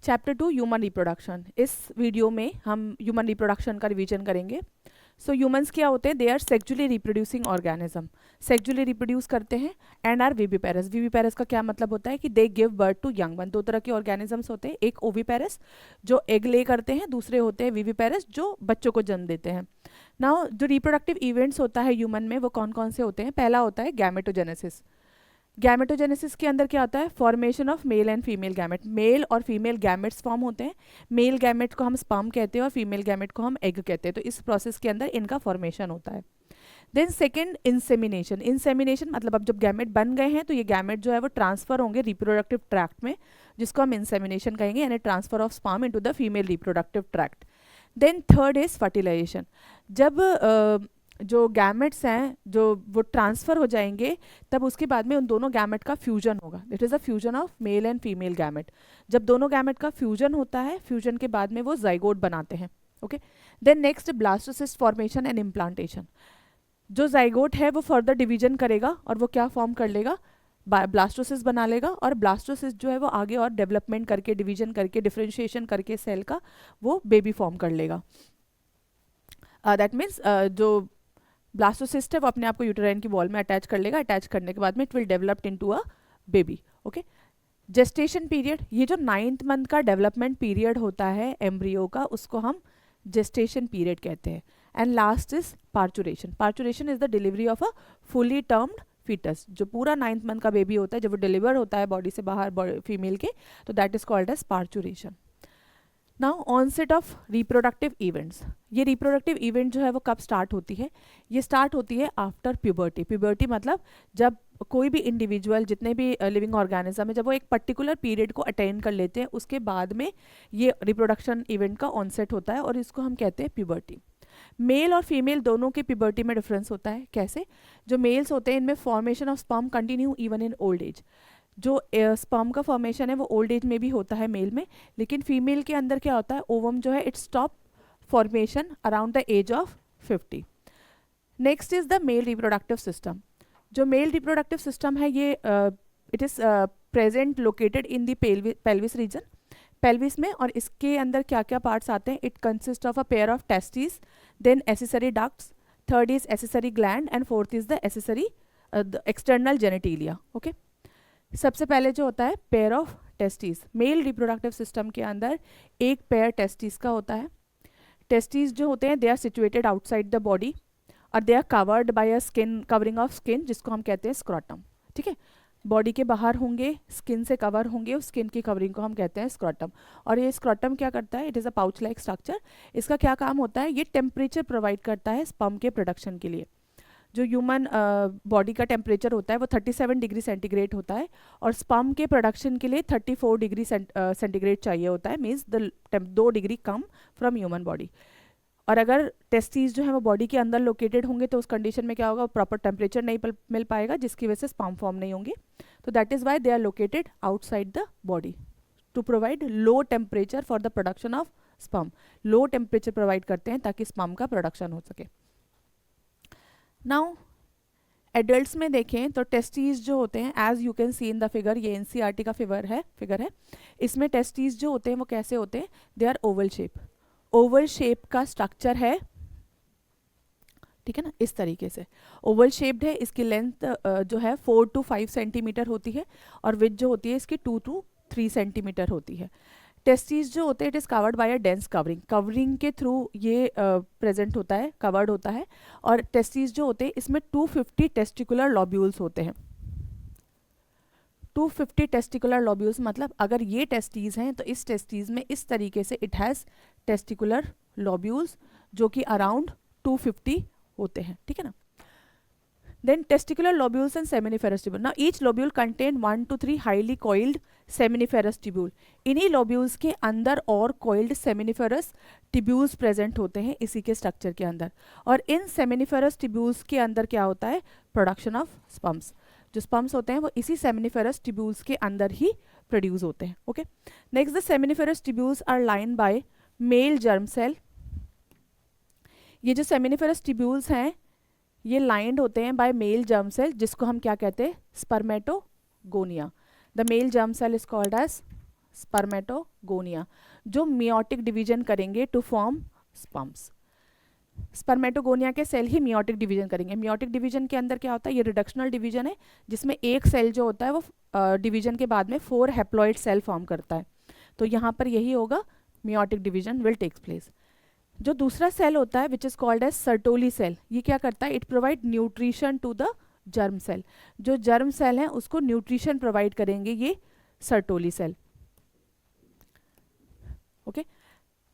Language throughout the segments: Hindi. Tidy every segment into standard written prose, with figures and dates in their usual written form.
Chapter 2 human reproduction. इस वीडियो में हम ह्यूमन रिप्रोडक्शन का रिवीजन करेंगे। सो ह्यूमंस क्या होते हैं? They are sexually reproducing organism, sexually reproduce करते हैं एंड आर विविपेरस। विविपेरस का क्या मतलब होता है कि they give birth to young one. दो तरह के ऑर्गेनिजम्स होते हैं, एक ओविपेरस जो एग ले करते हैं, दूसरे होते हैं विविपेरस जो बच्चों को जन्म देते हैं। नाउ जो रिप्रोडक्टिव इवेंट्स होता है ह्यूमन में वो कौन कौन से होते हैं? पहला होता है गैमेटोजेनेसिस। गैमेटोजेनेसिस के अंदर क्या होता है? Formation of male and female gamete. Male और फीमेल गैमेट्स फॉर्म होते हैं। मेल गैमेट को हम स्पर्म कहते हैं और फीमेल गैमेट को हम एग कहते हैं। तो इस प्रोसेस के अंदर इनका फॉर्मेशन होता है। Then second insemination. इंसेमिनेशन मतलब अब जब गैमेट बन गए हैं तो ये गैमेट जो है वो ट्रांसफर होंगे रिप्रोडक्टिव ट्रैक्ट में, जिसको हम इंसेमिनेशन कहेंगे, यानी transfer of sperm into the female reproductive tract. Then third is fertilization. जब जो गैमेट्स हैं जो वो ट्रांसफ़र हो जाएंगे तब उसके बाद में उन दोनों गैमेट का फ्यूजन होगा। It is a fusion of male and female gamete. जब दोनों गैमेट का फ्यूजन होता है, फ्यूजन के बाद में वो जाइगोट बनाते हैं। Okay. Then next blastocyst formation and implantation. जो जाइगोट है वो फर्दर डिवीजन करेगा और वो क्या फॉर्म कर लेगा? ब्लास्टोसिस्ट बना लेगा। और ब्लास्टोसिस्ट जो है वो आगे और डेवलपमेंट करके, डिवीजन करके, डिफ्रेंशिएशन करके सेल का वो बेबी फॉर्म कर लेगा। दैट मीन्स जो ब्लास्टोसिस्ट है वो अपने आप को यूटेराइन की वॉल में अटैच कर लेगा। अटैच करने के बाद में it will develop into a baby. Okay. Gestation period, ये जो 9th मंथ का डेवलपमेंट पीरियड होता है एम्ब्रियो का, उसको हम जेस्टेशन पीरियड कहते हैं। And last is parturition. Parturition is the delivery of a fully termed foetus. जो पूरा 9th मंथ का बेबी होता है, जब वो डिलीवर होता है बॉडी से बाहर फीमेल के, तो that is called as parturition. Now onset of reproductive events. ये रिप्रोडक्टिव इवेंट जो है वो कब स्टार्ट होती है? ये स्टार्ट होती है आफ्टर प्यूबर्टी। प्यूबर्टी मतलब जब कोई भी इंडिविजुअल, जितने भी लिविंग ऑर्गेनिज्म है, जब वो एक पर्टिकुलर पीरियड को अटेन कर लेते हैं, उसके बाद में ये रिप्रोडक्शन इवेंट का ऑनसेट होता है और इसको हम कहते हैं प्यूबर्टी। मेल और फीमेल दोनों के प्यूबर्टी में डिफरेंस होता है। कैसे? जो मेल्स होते हैं इनमें formation of sperm continue even in old age. जो स्पर्म का फॉर्मेशन है वो ओल्ड एज में भी होता है मेल में, लेकिन फीमेल के अंदर क्या होता है? ओवम जो है it stop formation around the age of 50। Next is the male reproductive system. जो मेल रिप्रोडक्टिव सिस्टम है ये it is present located in the pelvis region, pelvis में। और इसके अंदर क्या क्या पार्ट्स आते हैं? It consist of a pair of testis, then accessory ducts, third is accessory gland and fourth is the accessory external genitalia. Okay. सबसे पहले जो होता है pair of testis. Mail reproductive system के अंदर एक पेयर टेस्टिस का होता है। टेस्टिस जो होते हैं they are situated outside the body और they are covered by a skin, covering of skin, जिसको हम कहते हैं स्क्रॉटम। ठीक है, बॉडी के बाहर होंगे, स्किन से कवर होंगे, उस स्किन की कवरिंग को हम कहते हैं स्क्रॉटम। और ये स्क्रॉटम क्या करता है? It is a pouch like structure. इसका क्या काम होता है? ये टेम्परेचर प्रोवाइड करता है स्पर्म के प्रोडक्शन के लिए। जो ह्यूमन बॉडी का टेम्परेचर होता है वो 37 डिग्री सेंटीग्रेड होता है और स्पर्म के प्रोडक्शन के लिए 34 डिग्री सेंटीग्रेड चाहिए होता है। Means 2 degree come from human body. और अगर टेस्टिस जो है वो बॉडी के अंदर लोकेटेड होंगे तो उस कंडीशन में क्या होगा? प्रॉपर टेम्परेचर नहीं मिल पाएगा, जिसकी वजह से स्पर्म फॉर्म नहीं होंगे। तो that is why they are located outside the body to provide low temperature for the production of sperm. Low temperature provide करते हैं ताकि स्पर्म का प्रोडक्शन हो सके। नाउ एडल्ट्स में देखें तो टेस्टिस जो होते हैं, as you can see in the figure, ये एनसीईआरटी का फिगर है। इसमें टेस्टिस जो होते हैं वो कैसे होते हैं? They are oval shape. Oval shape का स्ट्रक्चर है, ठीक है ना, इस तरीके से ओवल शेप्ड है। इसकी लेंथ जो है 4 to 5 सेंटीमीटर होती है और विड्थ जो होती है इसकी 2 to 3 सेंटीमीटर होती है। टेस्टिस जो होते हैं it is covered by a dense covering. Covering के थ्रू ये प्रेजेंट होता है, कवर्ड होता है। और टेस्टिस जो होते हैं इसमें 250 टेस्टिकुलर लॉब्यूल्स होते हैं। 250 टेस्टिकुलर लॉब्यूल्स मतलब अगर ये टेस्टिस हैं तो इस टेस्टिस में इस तरीके से इट हैज़ टेस्टिकुलर लॉब्यूल्स जो कि अराउंड 250 होते हैं। ठीक है ना। Then testicular lobules and seminiferous tubule. Now each lobule contain 1 to 3 highly coiled seminiferous tubule. इन्हीं lobules के अंदर और coiled seminiferous tubules present होते हैं इसी के structure के अंदर। और इन seminiferous tubules के अंदर क्या होता है? Production of sperms. जो sperms होते हैं वो इसी seminiferous tubules के अंदर ही produce होते हैं। Okay. Next, the seminiferous tubules are lined by male germ cell. ये जो seminiferous tubules हैं ये लाइंड होते हैं बाय मेल जर्म सेल, जिसको हम क्या कहते हैं? Spermatogonia. The male germ cell is called as spermatogonia, जो मियोटिक डिवीजन करेंगे टू फॉर्म स्पर्म्स। स्पर्मेटोगोनिया के सेल ही मियोटिक डिवीजन करेंगे। मियोटिक डिवीजन के अंदर क्या होता है, ये रिडक्शनल डिवीजन है जिसमें एक सेल जो होता है वो डिवीजन के बाद में 4 हैप्लॉइड सेल फॉर्म करता है। तो यहाँ पर यही होगा, meiotic division will takes place. जो दूसरा सेल होता है which is called as Sertoli cell, ये क्या करता है, it provide nutrition to the germ cell. जो जर्म सेल है उसको न्यूट्रिशन प्रोवाइड करेंगे ये Sertoli cell. Okay,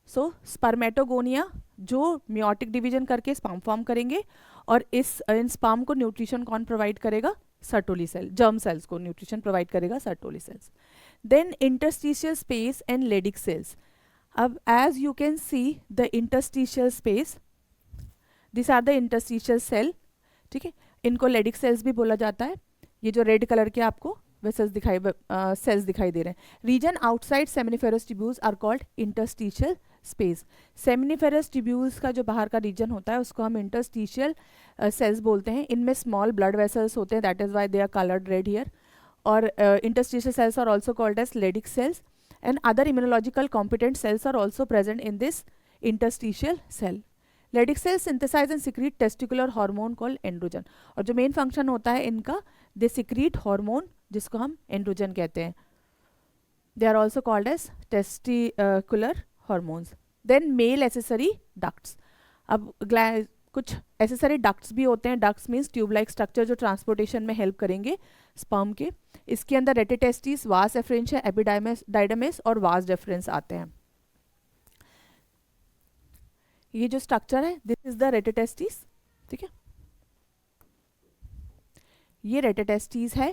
so spermatogonia जो मियोटिक डिवीजन करके स्पर्म फॉर्म करेंगे, और इन स्पर्म को न्यूट्रिशन कौन प्रोवाइड करेगा, सर्टोली सेल, जर्म सेल्स को न्यूट्रिशन प्रोवाइड करेगा Sertoli sales. Then interstitial space and Leydig cells. अब as you can see the interstitial space, this are the interstitial cell, ठीक है, इनको लेडिक सेल्स भी बोला जाता है। ये जो रेड कलर के आपको वेसल्स सेल्स दिखाई दे रहे हैं, region outside seminiferous tubules are called interstitial space. Seminiferous tubules का जो बाहर का रीजन होता है उसको हम इंटरस्टिशियल सेल्स बोलते हैं। इनमें स्मॉल ब्लड वेसल्स होते हैं, that is why they are coloured red here. और interstitial cells are also called as Leydig cells, and other immunological competent cells are also present in this interstitial cell. Leydig cells synthesize and secrete testicular hormone called androgen, और जो मेन फंक्शन होता है इनका, दे सिक्रीट हार्मोन जिसको हम एंड्रोजन कहते हैं। They are also called as testicular hormones. Then male accessory ducts. अब कुछ एसेसरी डक्ट्स भी होते हैं। Ducts means tube like structure जो ट्रांसपोर्टेशन में हेल्प करेंगे स्पर्म के। इसके अंदर रेटिटेस्टिस, वास एफरेंशिया, एपिडाइडमिस और वास डेफरेंस आते हैं। ये जो स्ट्रक्चर है दिस इज द रेटिटेस्टिस, ठीक है, ये रेटिटेस्टिस है।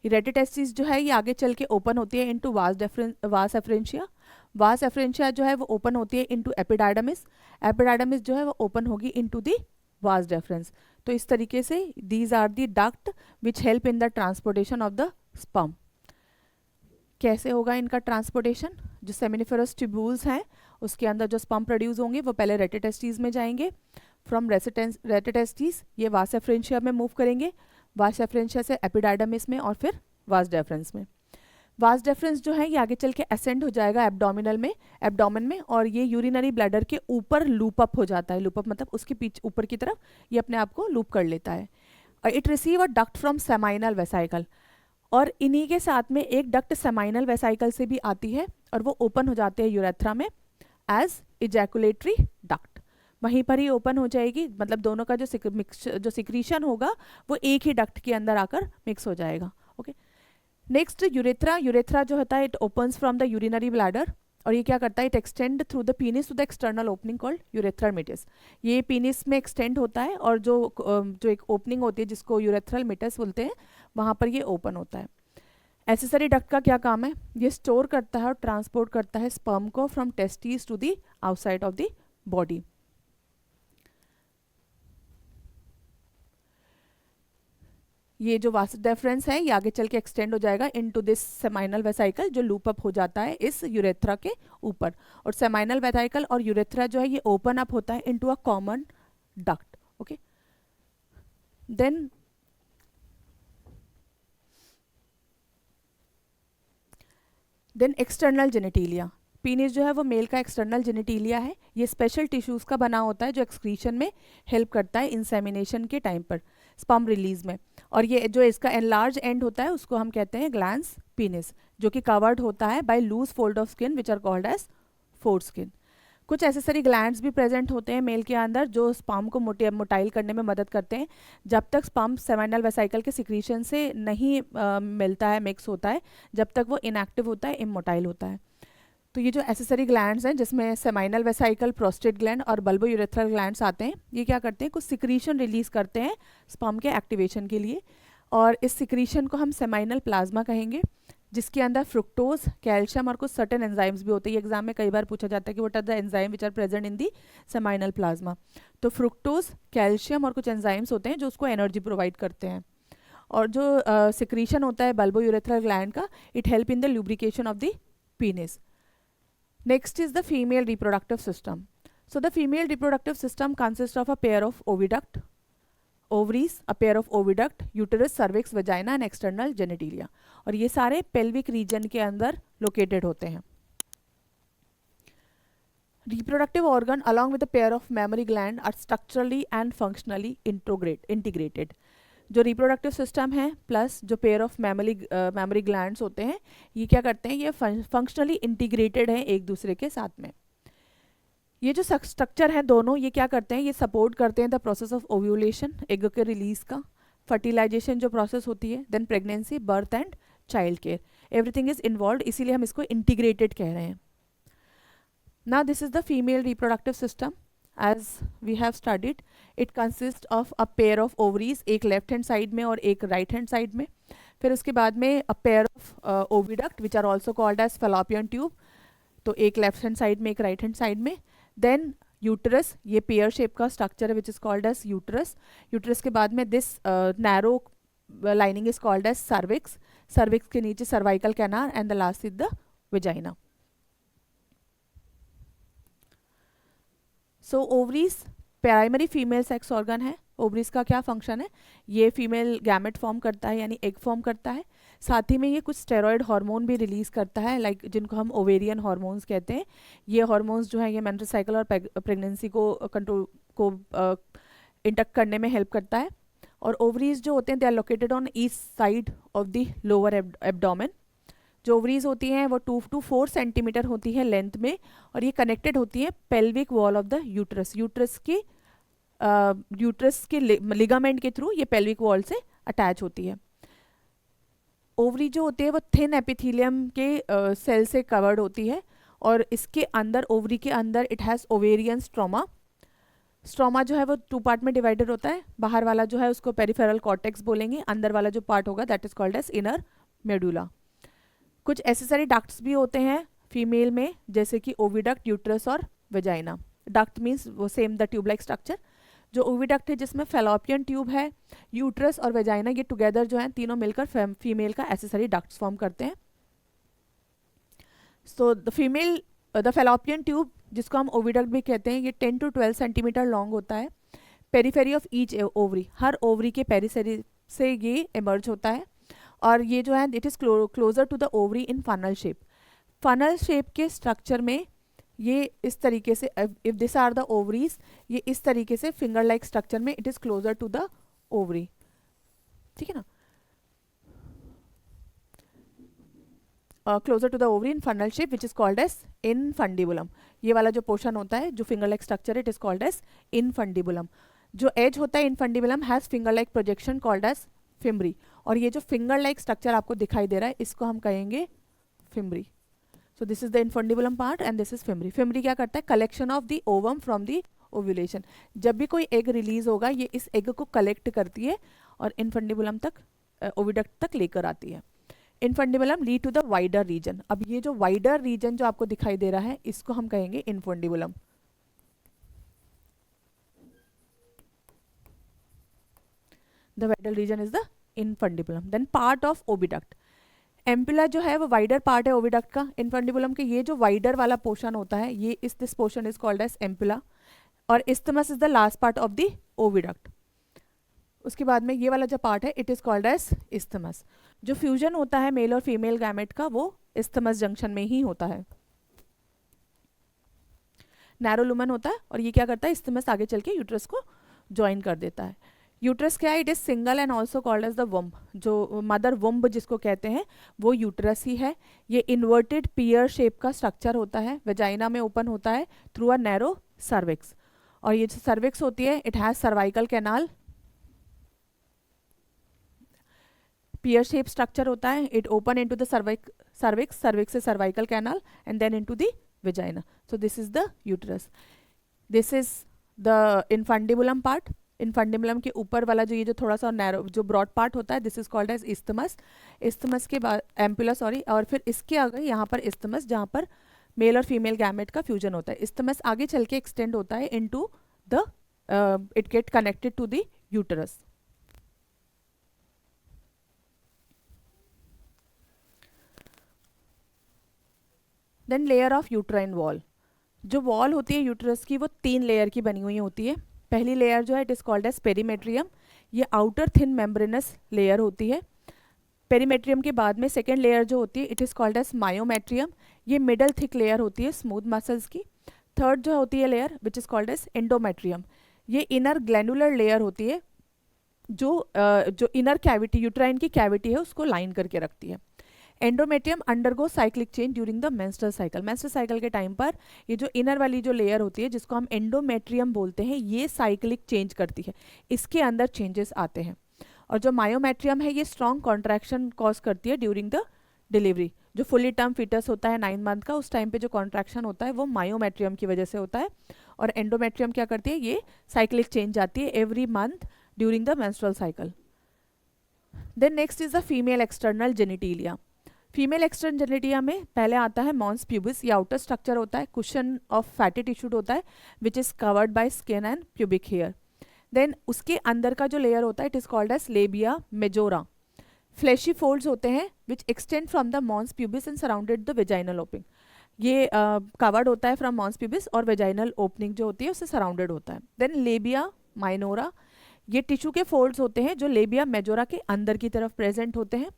ये रेटिटेस्टिस जो है ये आगे चल के ओपन होती है इनटू वास एफरेंशिया। वास एफरेंशिया जो है वो ओपन होती है इनटू एपिडाइडमिस। एपिडाइडमिस जो है वो ओपन होगी इनटू द वास डेफरेंस। तो इस तरीके से these are the duct which help in the transportation of the sperm. कैसे होगा इनका ट्रांसपोर्टेशन, जो सेमिनिफेरस ट्यूब्यूल्स हैं उसके अंदर जो स्पर्म प्रोड्यूस होंगे वो पहले रेटिटेस्टिस में जाएंगे। फ्रॉम रेटिटेस्टिस ये वास एफरेंशिया में मूव करेंगे, वास एफरेंशिया से एपिडाइडमिस में और फिर वास डेफरेंस में। वास डेफरेंस जो है ये आगे चल के असेंड हो जाएगा एब्डोमेन में, और ये यूरिनरी ब्लैडर के ऊपर लूप अप हो जाता है। लूप अप मतलब उसके पीछे ऊपर की तरफ ये अपने आप को लूप कर लेता है। It receive a duct from seminal vesicle, और इन्हीं के साथ में एक डक्ट सेमाइनल वेसाइकल से भी आती है और वो ओपन हो जाते हैं यूरेथ्रा में एज इजैकुलेटरी डक्ट। वहीं पर ही ओपन हो जाएगी, मतलब दोनों का जो सिक्रीशन होगा वो एक ही डक्ट के अंदर आकर मिक्स हो जाएगा। Okay, next urethra. यूरेथ्रा जो होता है it opens from the urinary bladder, और ये क्या करता है, it extend through the penis to the external opening called urethral meatus. ये पीनिस में एक्सटेंड होता है और जो एक ओपनिंग होती है जिसको यूरेथ्रल मिटस बोलते हैं वहाँ पर ये ओपन होता है। एसेसरी डक्ट का क्या काम है, ये स्टोर करता है और ट्रांसपोर्ट करता है स्पर्म को from testis to the outside of the body. ये जो वास डेफरेंस है ये आगे चल के एक्सटेंड हो जाएगा इनटू दिस सेमाइनल वेसाइकल जो लूप अप हो जाता है इस यूरेथ्रा के ऊपर, और सेमाइनल वेसाइकल और यूरेथ्रा जो है ये ओपन अप होता है into a common duct. Okay, then external genitalia. Penis जो है वो मेल का एक्सटर्नल जेनिटेलिया है। ये स्पेशल टिश्यूज का बना होता है जो एक्सक्रीशन में हेल्प करता है इंसेमिनेशन के टाइम पर, स्पर्म रिलीज में। और ये जो इसका एनलार्ज एंड होता है उसको हम कहते हैं ग्लैंस पीनिस, जो कि कवर्ड होता है by loose fold of skin which are called as foreskin. कुछ एसेसरी ग्लैंड्स भी प्रेजेंट होते हैं मेल के अंदर जो स्पर्म को मोटाइल करने में मदद करते हैं। जब तक स्पर्म सेमाइनल वेसाइकल के सिक्रीशन से नहीं मिलता है, मिक्स होता है, जब तक वो इनएक्टिव होता है, इमोटाइल होता है। तो ये जो एसेसरी ग्लैंड्स हैं जिसमें सेमाइनल वेसाइकल, प्रोस्टेट ग्लैंड और बल्बो यूरेथ्रल ग्लैंड्स आते हैं, ये क्या करते हैं, कुछ सिक्रीशन रिलीज करते हैं स्पर्म के एक्टिवेशन के लिए, और इस सिक्रीशन को हम सेमाइनल प्लाज्मा कहेंगे, जिसके अंदर फ्रुक्टोज, कैल्शियम और कुछ सर्टेन एंजाइम्स भी होते हैं। एग्जाम में कई बार पूछा जाता है कि what are the enzyme which are present in the seminal plasma. तो फ्रुक्टोज, कैल्शियम और कुछ एंजाइम्स होते हैं जो उसको एनर्जी प्रोवाइड करते हैं। और जो सिक्रीशन होता है बल्बो यूरेथ्रल ग्लैंड का, it help in the lubrication of the penis. Next is the female reproductive system. So the female reproductive system consists of a pair of oviduct. Ovaries, a pair of oviduct, uterus, cervix, vagina and external genitalia. और ये सारे पेल्विक रीजन के अंदर लोकेटेड होते हैं। Reproductive organ along with a pair of mammary gland are structurally and functionally integrated. जो reproductive system है प्लस जो pair of mammary glands होते हैं, ये क्या करते हैं, ये functionally integrated हैं एक दूसरे के साथ में। ये जो स्ट्रक्चर है दोनों, ये क्या करते हैं, ये सपोर्ट करते हैं the process of ovulation, egg के रिलीज का, फर्टिलाइजेशन जो प्रोसेस होती है, then pregnancy, birth and child care, everything is involve, इसीलिए हम इसको इंटीग्रेटेड कह रहे हैं। Now this is the female reproductive system as we have studied. It consists of a pair of ovaries, एक left hand side में और एक right hand side में। फिर उसके बाद में a pair of oviduct which are also called as fallopian tube, तो एक left hand side में एक right hand side में। Then uterus, ये pear shape का structure है which is called as uterus। uterus के बाद में this narrow lining is called as cervix, cervix के नीचे cervical canal and the last is the vagina। So ovaries primary female sex organ है। ओवरीज का क्या फंक्शन है, ये फीमेल गैमेट फॉर्म करता है यानी एग फॉर्म करता है, साथ ही में ये कुछ स्टेरॉयड हार्मोन भी रिलीज करता है, लाइक जिनको हम ओवेरियन हार्मोन्स कहते हैं। ये हार्मोन्स जो है ये मेंस्ट्रुअल साइकिल और प्रेगनेंसी को कंट्रोल को इंटैक्ट करने में हेल्प करता है। और ओवरीज जो होते हैं they are located on each side of the lower abdomen. जो ओवरीज होती हैं वो 2 to 4 सेंटीमीटर होती है लेंथ में, और ये कनेक्टेड होती है pelvic wall of the uterus. Uterus के लिगामेंट के थ्रू ये पेल्विक वॉल से अटैच होती है। ओवरी जो होती है वो थिन एपिथेलियम के सेल से कवर्ड होती है, और इसके अंदर ओवरी के अंदर it has ovarian stroma. Stroma जो है वो 2 पार्ट में डिवाइडेड होता है। बाहर वाला जो है उसको पेरिफेरल कॉर्टेक्स बोलेंगे, अंदर वाला जो पार्ट होगा that is called as inner medulla. कुछ एसेसरी डक्ट्स भी होते हैं फीमेल में, जैसे कि ओविडक्ट, यूट्रस और वेजाइना। डक्ट मीन्स वो same the tube like structure. जो ओविडक्ट है जिसमें फेलोपियन ट्यूब है, यूट्रस और वेजाइना ये टुगेदर जो है तीनों मिलकर फीमेल का एसेसरी डक्ट्स फॉर्म करते हैं। सो द फेलोपियन ट्यूब जिसको हम ओविडक्ट भी कहते हैं, ये 10 to 12 सेंटीमीटर लॉन्ग होता है। पेरीफेरी ऑफ ईच ओवरी, हर ओवरी के पेरीफेरी से ये इमर्ज होता है, और ये जो है it is closer to the ovary in funnel shape. Funnel shape के स्ट्रक्चर में ये इस तरीके से, if this are the ovaries, ये इस तरीके से फिंगर लाइक स्ट्रक्चर में it is closer to the ovary, ठीक है ना, closer to the ovary in funnel shape which is called as infundibulum. ये वाला जो पोर्शन होता है जो finger like structure it is called as infundibulum. जो एज होता है infundibulum has finger like projection called as fimbriae, और ये जो फिंगर लाइक स्ट्रक्चर आपको दिखाई दे रहा है इसको हम कहेंगे fimbriae. So this is the infundibulum part and this is fimbriae. Fimbriae क्या करता है, collection of the ovum from the ovulation. जब भी कोई एग रिलीज होगा ये इस एग को कलेक्ट करती है और इनफंडिबुलम तक, ओविडक्ट तक लेकर आती है। Infundibulum lead to the wider region. अब ये जो वाइडर रीजन जो आपको दिखाई दे रहा है इसको हम कहेंगे infundibulum. The vital region is the infundibulum. Then part of oviduct. Ampulla जो है वो वाइडर पार्ट है ओविडक्ट का। इनफंडिबुलम के ये जो वाइडर वाला पोर्शन होता है ये this portion is called as ampulla, और isthmus is the last part of the oviduct. उसके बाद में ये वाला जो पार्ट है it is called as isthmus. जो फ्यूजन होता है मेल और फीमेल गैमेट का वो इस्थमस जंक्शन में ही होता है। नैरो लुमन होता है और ये क्या करता है, इस्थमस आगे चल के यूट्रस को ज्वाइन कर देता है। यूट्रस क्या है, it is single and also called as the womb. जो मदर वम्ब जिसको कहते हैं वो यूट्रस ही है। ये इन्वर्टेड पियर शेप का स्ट्रक्चर होता है, वेजाइना में ओपन होता है थ्रू अ नैरो सर्विक्स। और ये जो सर्विक्स होती है it has cervical canal, pear shape structure होता है। It open into the cervix, cervix से cervical canal and then into the vagina. So this is the uterus, this is the infundibulum part. Infundibulum के ऊपर वाला जो ये जो थोड़ा सा नैरो जो ब्रॉड पार्ट होता है this is called as isthmus. Isthmus के बाद एम्पुला सॉरी, और फिर इसके आगे यहाँ पर इस्थमस जहाँ पर मेल और फीमेल गैमेट का फ्यूजन होता है। इस्थमस आगे चल के एक्सटेंड होता है into the it get connected to the uterus. Then layer of uterine wall. जो वॉल होती है यूटरस की वो 3 लेयर की बनी हुई होती है। पहली लेयर जो है it is called as perimetrium, ये आउटर थिन मेम्ब्रेनस लेयर होती है। पेरीमेट्रियम के बाद में सेकेंड लेयर जो होती है it is called as myometrium, ये मिडल थिक लेयर होती है स्मूथ मसल्स की। थर्ड जो होती है layer which is called as endometrium, ये इनर ग्लैंडुलर लेयर होती है जो इनर कैविटी यूट्राइन की कैविटी है उसको लाइन करके रखती है। Endometrium undergo cyclic change during the menstrual cycle, menstrual cycle के टाइम पर ये जो इनर वाली जो लेयर होती है जिसको हम एंडोमेट्रियम बोलते हैं ये साइक्लिक चेंज करती है, इसके अंदर चेंजेस आते हैं। और जो मायोमेट्रियम है ये स्ट्रॉन्ग कॉन्ट्रैक्शन कॉज करती है ड्यूरिंग द डिलीवरी। जो फुली टर्म फिटस होता है 9 मंथ का, उस टाइम पे जो कॉन्ट्रैक्शन होता है वो मायोमेट्रियम की वजह से होता है। और एंडोमेट्रियम क्या करती है, ये साइक्लिक चेंज आती है every month during the menstrual cycle. Then next is the female external genitalia. Female external genitalia में पहले आता है मॉन्स प्यूबिस, ये आउटर स्ट्रक्चर होता है, कुशन ऑफ फैटी टिश्यू होता है which is covered by skin and pubic hair. Then उसके अंदर का जो लेयर होता है it is called as labia majora. Fleshy folds होते हैं which extend from the mons pubis and surrounded the vaginal opening, ये कवर्ड होता है फ्रॉम मॉन्स प्यूबिस और वेजाइनल ओपनिंग जो होती है उससे सराउंडेड होता है। देन लेबिया माइनोरा, ये टिश्यू के फोल्ड्स होते हैं जो लेबिया मेजोरा के अंदर की तरफ प्रेजेंट होते हैं।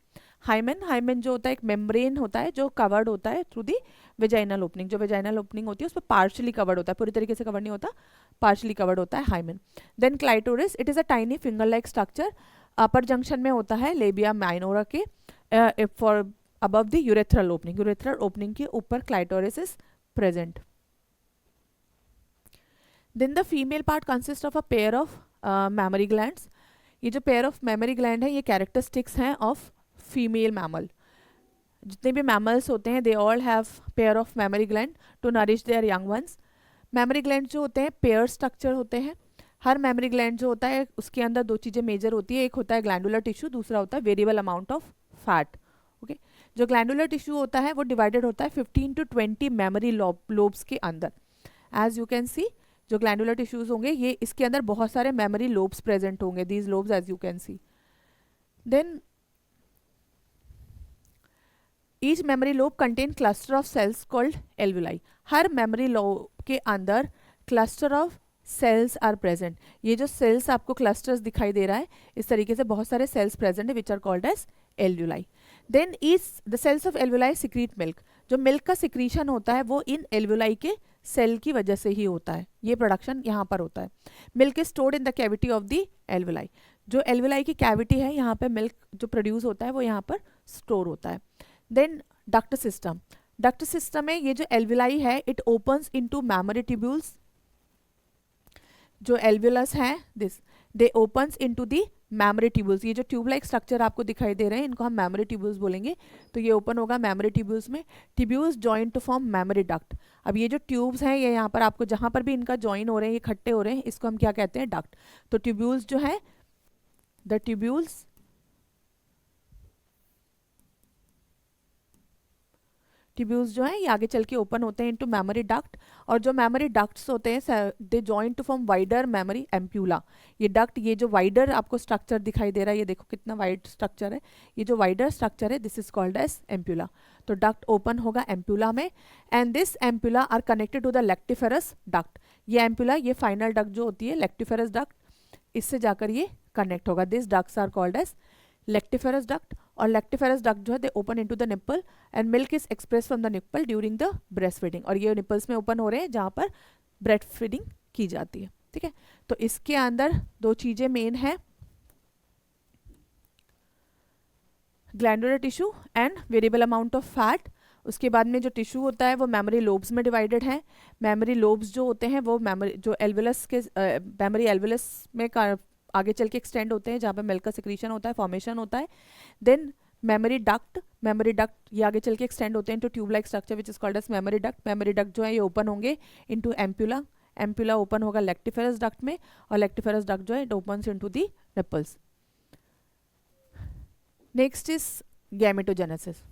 हाइमेन, हाइमेन जो होता है एक मेम्ब्रेन होता है जो कवर्ड होता है थ्रू दी वेजाइनल ओपनिंग, जो वेजाइनल ओपनिंग होती है उस पर पार्शली कवर्ड होता है, पूरी तरीके से कवर नहीं होता, पार्शली कवर्ड होता है hymen. Then clitoris, it is a tiny finger like structure, upper junction में होता है लेबिया माइनोरा के for above the urethral opening, urethral opening के ऊपर clitoris is present. Then the female part consist of a pair of mammary glands, ये जो पेयर ऑफ मेमोरी ग्लैंड है ये कैरेक्टरिस्टिक्स हैं ऑफ फीमेल मैमल। जितने भी मैमल्स होते हैं they all have pair of mammary gland to nourish their young ones. Mammary gland जो होते हैं पेयर स्ट्रक्चर होते हैं, हर मेमोरी ग्लैंड जो होता है उसके अंदर दो चीज़ें मेजर होती है, एक होता है ग्लैंडुलर टिश्यू, दूसरा होता है variable amount of fat. Okay, जो ग्लैंडुलर टिश्यू होता है वो डिवाइडेड होता है 15 to 20 मेमोरी लोब्स के अंदर। एज यू कैन सी जो ग्लैंडुलर टिश्यूज होंगे ये इसके अंदर बहुत सारे मेमोरी लोब्स प्रेजेंट होंगे, these lobes as you can see. Then each mammary lobe contain cluster of cells called alveoli, हर मेमोरी लोब के अंदर cluster of cells are present. ये जो सेल्स आपको क्लस्टर्स दिखाई दे रहा है इस तरीके से बहुत सारे सेल्स प्रेजेंट है which are called as alveoli. Then each the cells of alveoli secrete milk, जो मिल्क का सिक्रीशन होता है वो इन एल्वुलाई के सेल की वजह से ही होता है, ये प्रोडक्शन यहाँ पर होता है। Milk is stored in the cavity of the alveoli, जो एल्वुलाई की कैविटी है यहाँ पे मिल्क जो प्रोड्यूस होता है वो यहाँ पर स्टोर होता है। Then duct system, duct system में ये जो एल्वुलाई है it opens into mammary tubules, जो एल्वुलस है this they opens into the mammary tubules, ये जो ट्यूब लाइक स्ट्रक्चर आपको दिखाई दे रहे हैं इनको हम मेमोरी ट्यूब्यूल्स बोलेंगे, तो ये ओपन होगा मेमोरी ट्यूब्यूल्स में, tubules join to form memory duct. अब ये जो ट्यूब्स हैं ये यहाँ पर आपको जहाँ पर भी इनका जॉइन हो रहे हैं ये इकट्ठे हो रहे हैं इसको हम क्या कहते हैं, डक्ट। तो ट्यूब्यूल्स जो है द ट्यूब्यूल्स ट्यूब्यूल्स जो है ये आगे चल के ओपन होते हैं इनटू मेमोरी डक्ट, और जो मेमोरी डक्ट्स होते हैं they join to form wider mammary ampulla. ये डक्ट, ये जो वाइडर आपको स्ट्रक्चर दिखाई दे रहा है ये देखो कितना वाइड स्ट्रक्चर है, ये जो वाइडर स्ट्रक्चर है this is called as ampulla. तो डक्ट ओपन होगा एम्प्यूला में and this ampulla are connected to the lactiferous duct, ये एम्प्यूला ये फाइनल डक्ट जो होती है लेक्टिफेरस डक्ट इससे जाकर ये कनेक्ट होगा, this ducts are called as lactiferous duct. और लेक्टिफेरस डक्ट जो है they open into the nipple and milk is express from the nipple during the breast feeding, और ये निप्पल्स में ओपन हो रहे हैं जहाँ पर ब्रेस्ट फीडिंग की जाती है। ठीक है, तो इसके अंदर दो चीजें मेन है, glandular tissue and variable amount of fat. उसके बाद में जो टिश्यू होता है वो मेमोरी लोब्स में डिवाइडेड है, मेमोरी लोब्स जो होते हैं वो मेमोरी जो एल्वुलस के मेमोरी एल्वुलस में आगे चल के एक्सटेंड होते हैं जहाँ पे मिल्क का सिक्रीशन होता है, फॉर्मेशन होता है। देन मेमोरी डक्ट ये आगे चल के एक्सटेंड होते हैं into tube like structure which is called as mammary duct. Mammary duct जो है ये ओपन होंगे इनटू एम्प्यूला, एम्प्यूला ओपन होगा लेक्टिफेरस डक्ट में, और लेक्टिफेरस डक्ट जो है it opens into the nipples. Next is gametogenesis.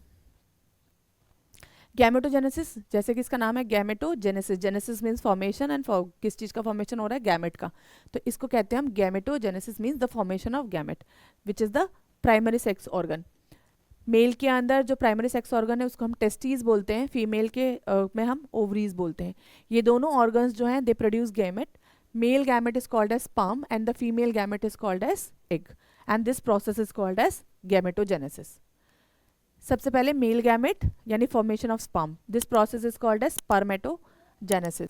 Gametogenesis जैसे कि इसका नाम है gametogenesis, genesis means formation and किस चीज़ का फॉर्मेशन हो रहा है, गैमेट का, तो इसको कहते हैं हम gametogenesis means the formation of gamete which is the primary sex organ. Male के अंदर जो प्राइमरी सेक्स ऑर्गन है उसको हम टेस्टीज बोलते हैं, फीमेल के में हम ओवरीज बोलते हैं। ये दोनों ऑर्गन्स जो हैं they produce gamete, Male gamete is called as sperm and the female gamete is called as egg, and this process is called as gametogenesis. सबसे पहले मेल गैमेट यानी formation of sperm, this process is called as spermatogenesis.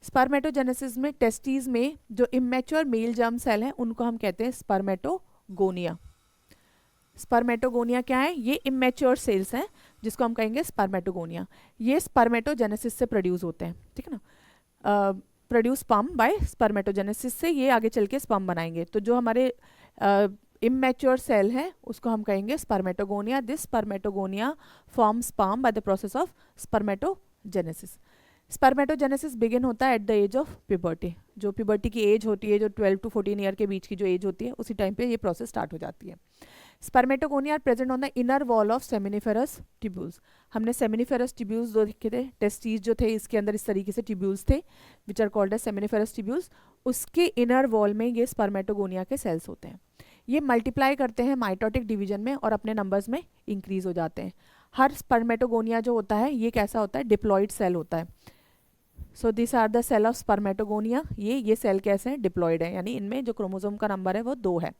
Spermatogenesis में टेस्टीज में जो इमेच्योर मेल जर्म सेल हैं उनको हम कहते हैं स्पर्मेटोगोनिया. स्पर्मेटोगोनिया क्या है? ये इमेच्योर सेल्स हैं जिसको हम कहेंगे स्पर्मेटोगोनिया. ये स्पर्मेटोजेनेसिस से प्रोड्यूस होते हैं, ठीक है ना. प्रोड्यूस स्पर्म बाय स्पर्मेटोजेनेसिस से ये आगे चल के स्पर्म बनाएंगे. तो जो हमारे immature cell है उसको हम कहेंगे spermatogonia. This spermatogonia form sperm by the process of spermatogenesis. Spermatogenesis begin होता है at the age of puberty. जो प्यूबर्टी की एज होती है, जो 12 to 14 ईयर के बीच की जो एज होती है, उसी टाइम पे ये प्रोसेस स्टार्ट हो जाती है. Spermatogonia are present on the inner wall of seminiferous tubules. हमने सेमिनिफेरस ट्यूब्यूल्स जो देखे थे, टेस्टीज जो थे इसके अंदर इस तरीके से ट्यूब्यूल्स थे which are called as seminiferous tubules. उसके इनर वॉल में ये स्पर्मेटोगोनिया के सेल्स होते हैं. ये मल्टीप्लाई करते हैं माइटोटिक डिवीजन में और अपने नंबर्स में इंक्रीज हो जाते हैं. हर स्पर्मेटोगोनिया जो होता है ये कैसा होता है? डिप्लॉइड सेल होता है. So this are the cell of spermatogonia. ये सेल कैसे हैं? डिप्लॉइड है, यानी इनमें जो क्रोमोसोम का नंबर है वो 2 है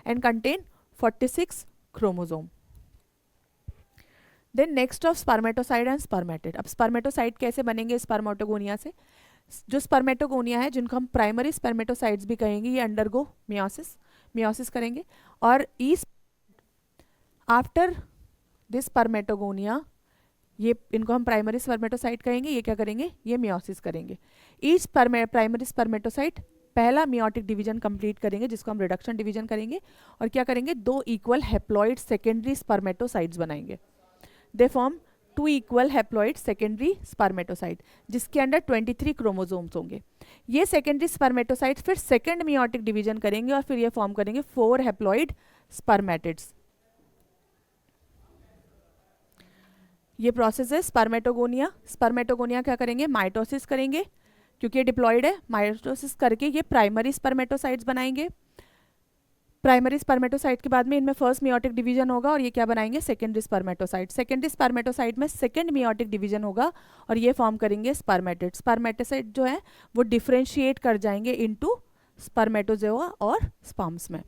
and contain 46 chromosome. Then next of spermatocyte and spermatid. अब स्पर्मेटोसाइड कैसे बनेंगे स्पर्मेटोगोनिया से? जो स्पर्मेटोगोनिया है जिनको हम प्राइमरी स्पर्मेटोसाइड्स भी कहेंगे, ये अंडरगो मियोसिस करेंगे और आफ्टर दिस स्पर्मेटोगोनिया ये इनको हम प्राइमरी स्पर्मेटोसाइट कहेंगे. ये क्या करेंगे? ये मियोसिस करेंगे. ईच प्राइमरी स्पर्मेटोसाइट पहला मियोटिक डिवीजन कंप्लीट करेंगे जिसको हम रिडक्शन डिवीजन करेंगे और क्या करेंगे? 2 इक्वल हैप्लॉइड सेकेंडरी स्पर्मेटोसाइट्स बनाएंगे. They form 2 equal haploid secondary spermatocyte जिसके अंदर 23 क्रोमोसोम्स होंगे. ये सेकेंडरी स्पर्मेटोसाइट्स फिर सेकेंड मियोटिक डिवीजन करेंगे और फिर ये फॉर्म करेंगे 4 हैप्लॉइड स्पर्मेटिड्स. ये प्रोसेस है स्पर्मेटोगोनिया. स्पर्मेटोगोनिया क्या करेंगे? माइटोसिस करेंगे क्योंकि ये डिप्लॉइड है. माइटोसिस करके ये प्राइमरी स्पर्मेटोसाइट्स बनाएंगे. प्राइमरी स्पर्मेटोसाइट के बाद में इनमें फर्स्ट मियोटिक डिवीजन होगा और ये क्या बनाएंगे? Secondary spermatocyte. सेकेंडरी स्पर्मेटोसाइट में सेकेंड मियोटिक डिवीजन होगा और ये फॉर्म करेंगे स्पर्मेटिड. स्पर्मेटोसाइट जो है वो डिफरेंशिएट कर जाएंगे इनटू स्पर्मेटोजोआ और स्पर्म्स में.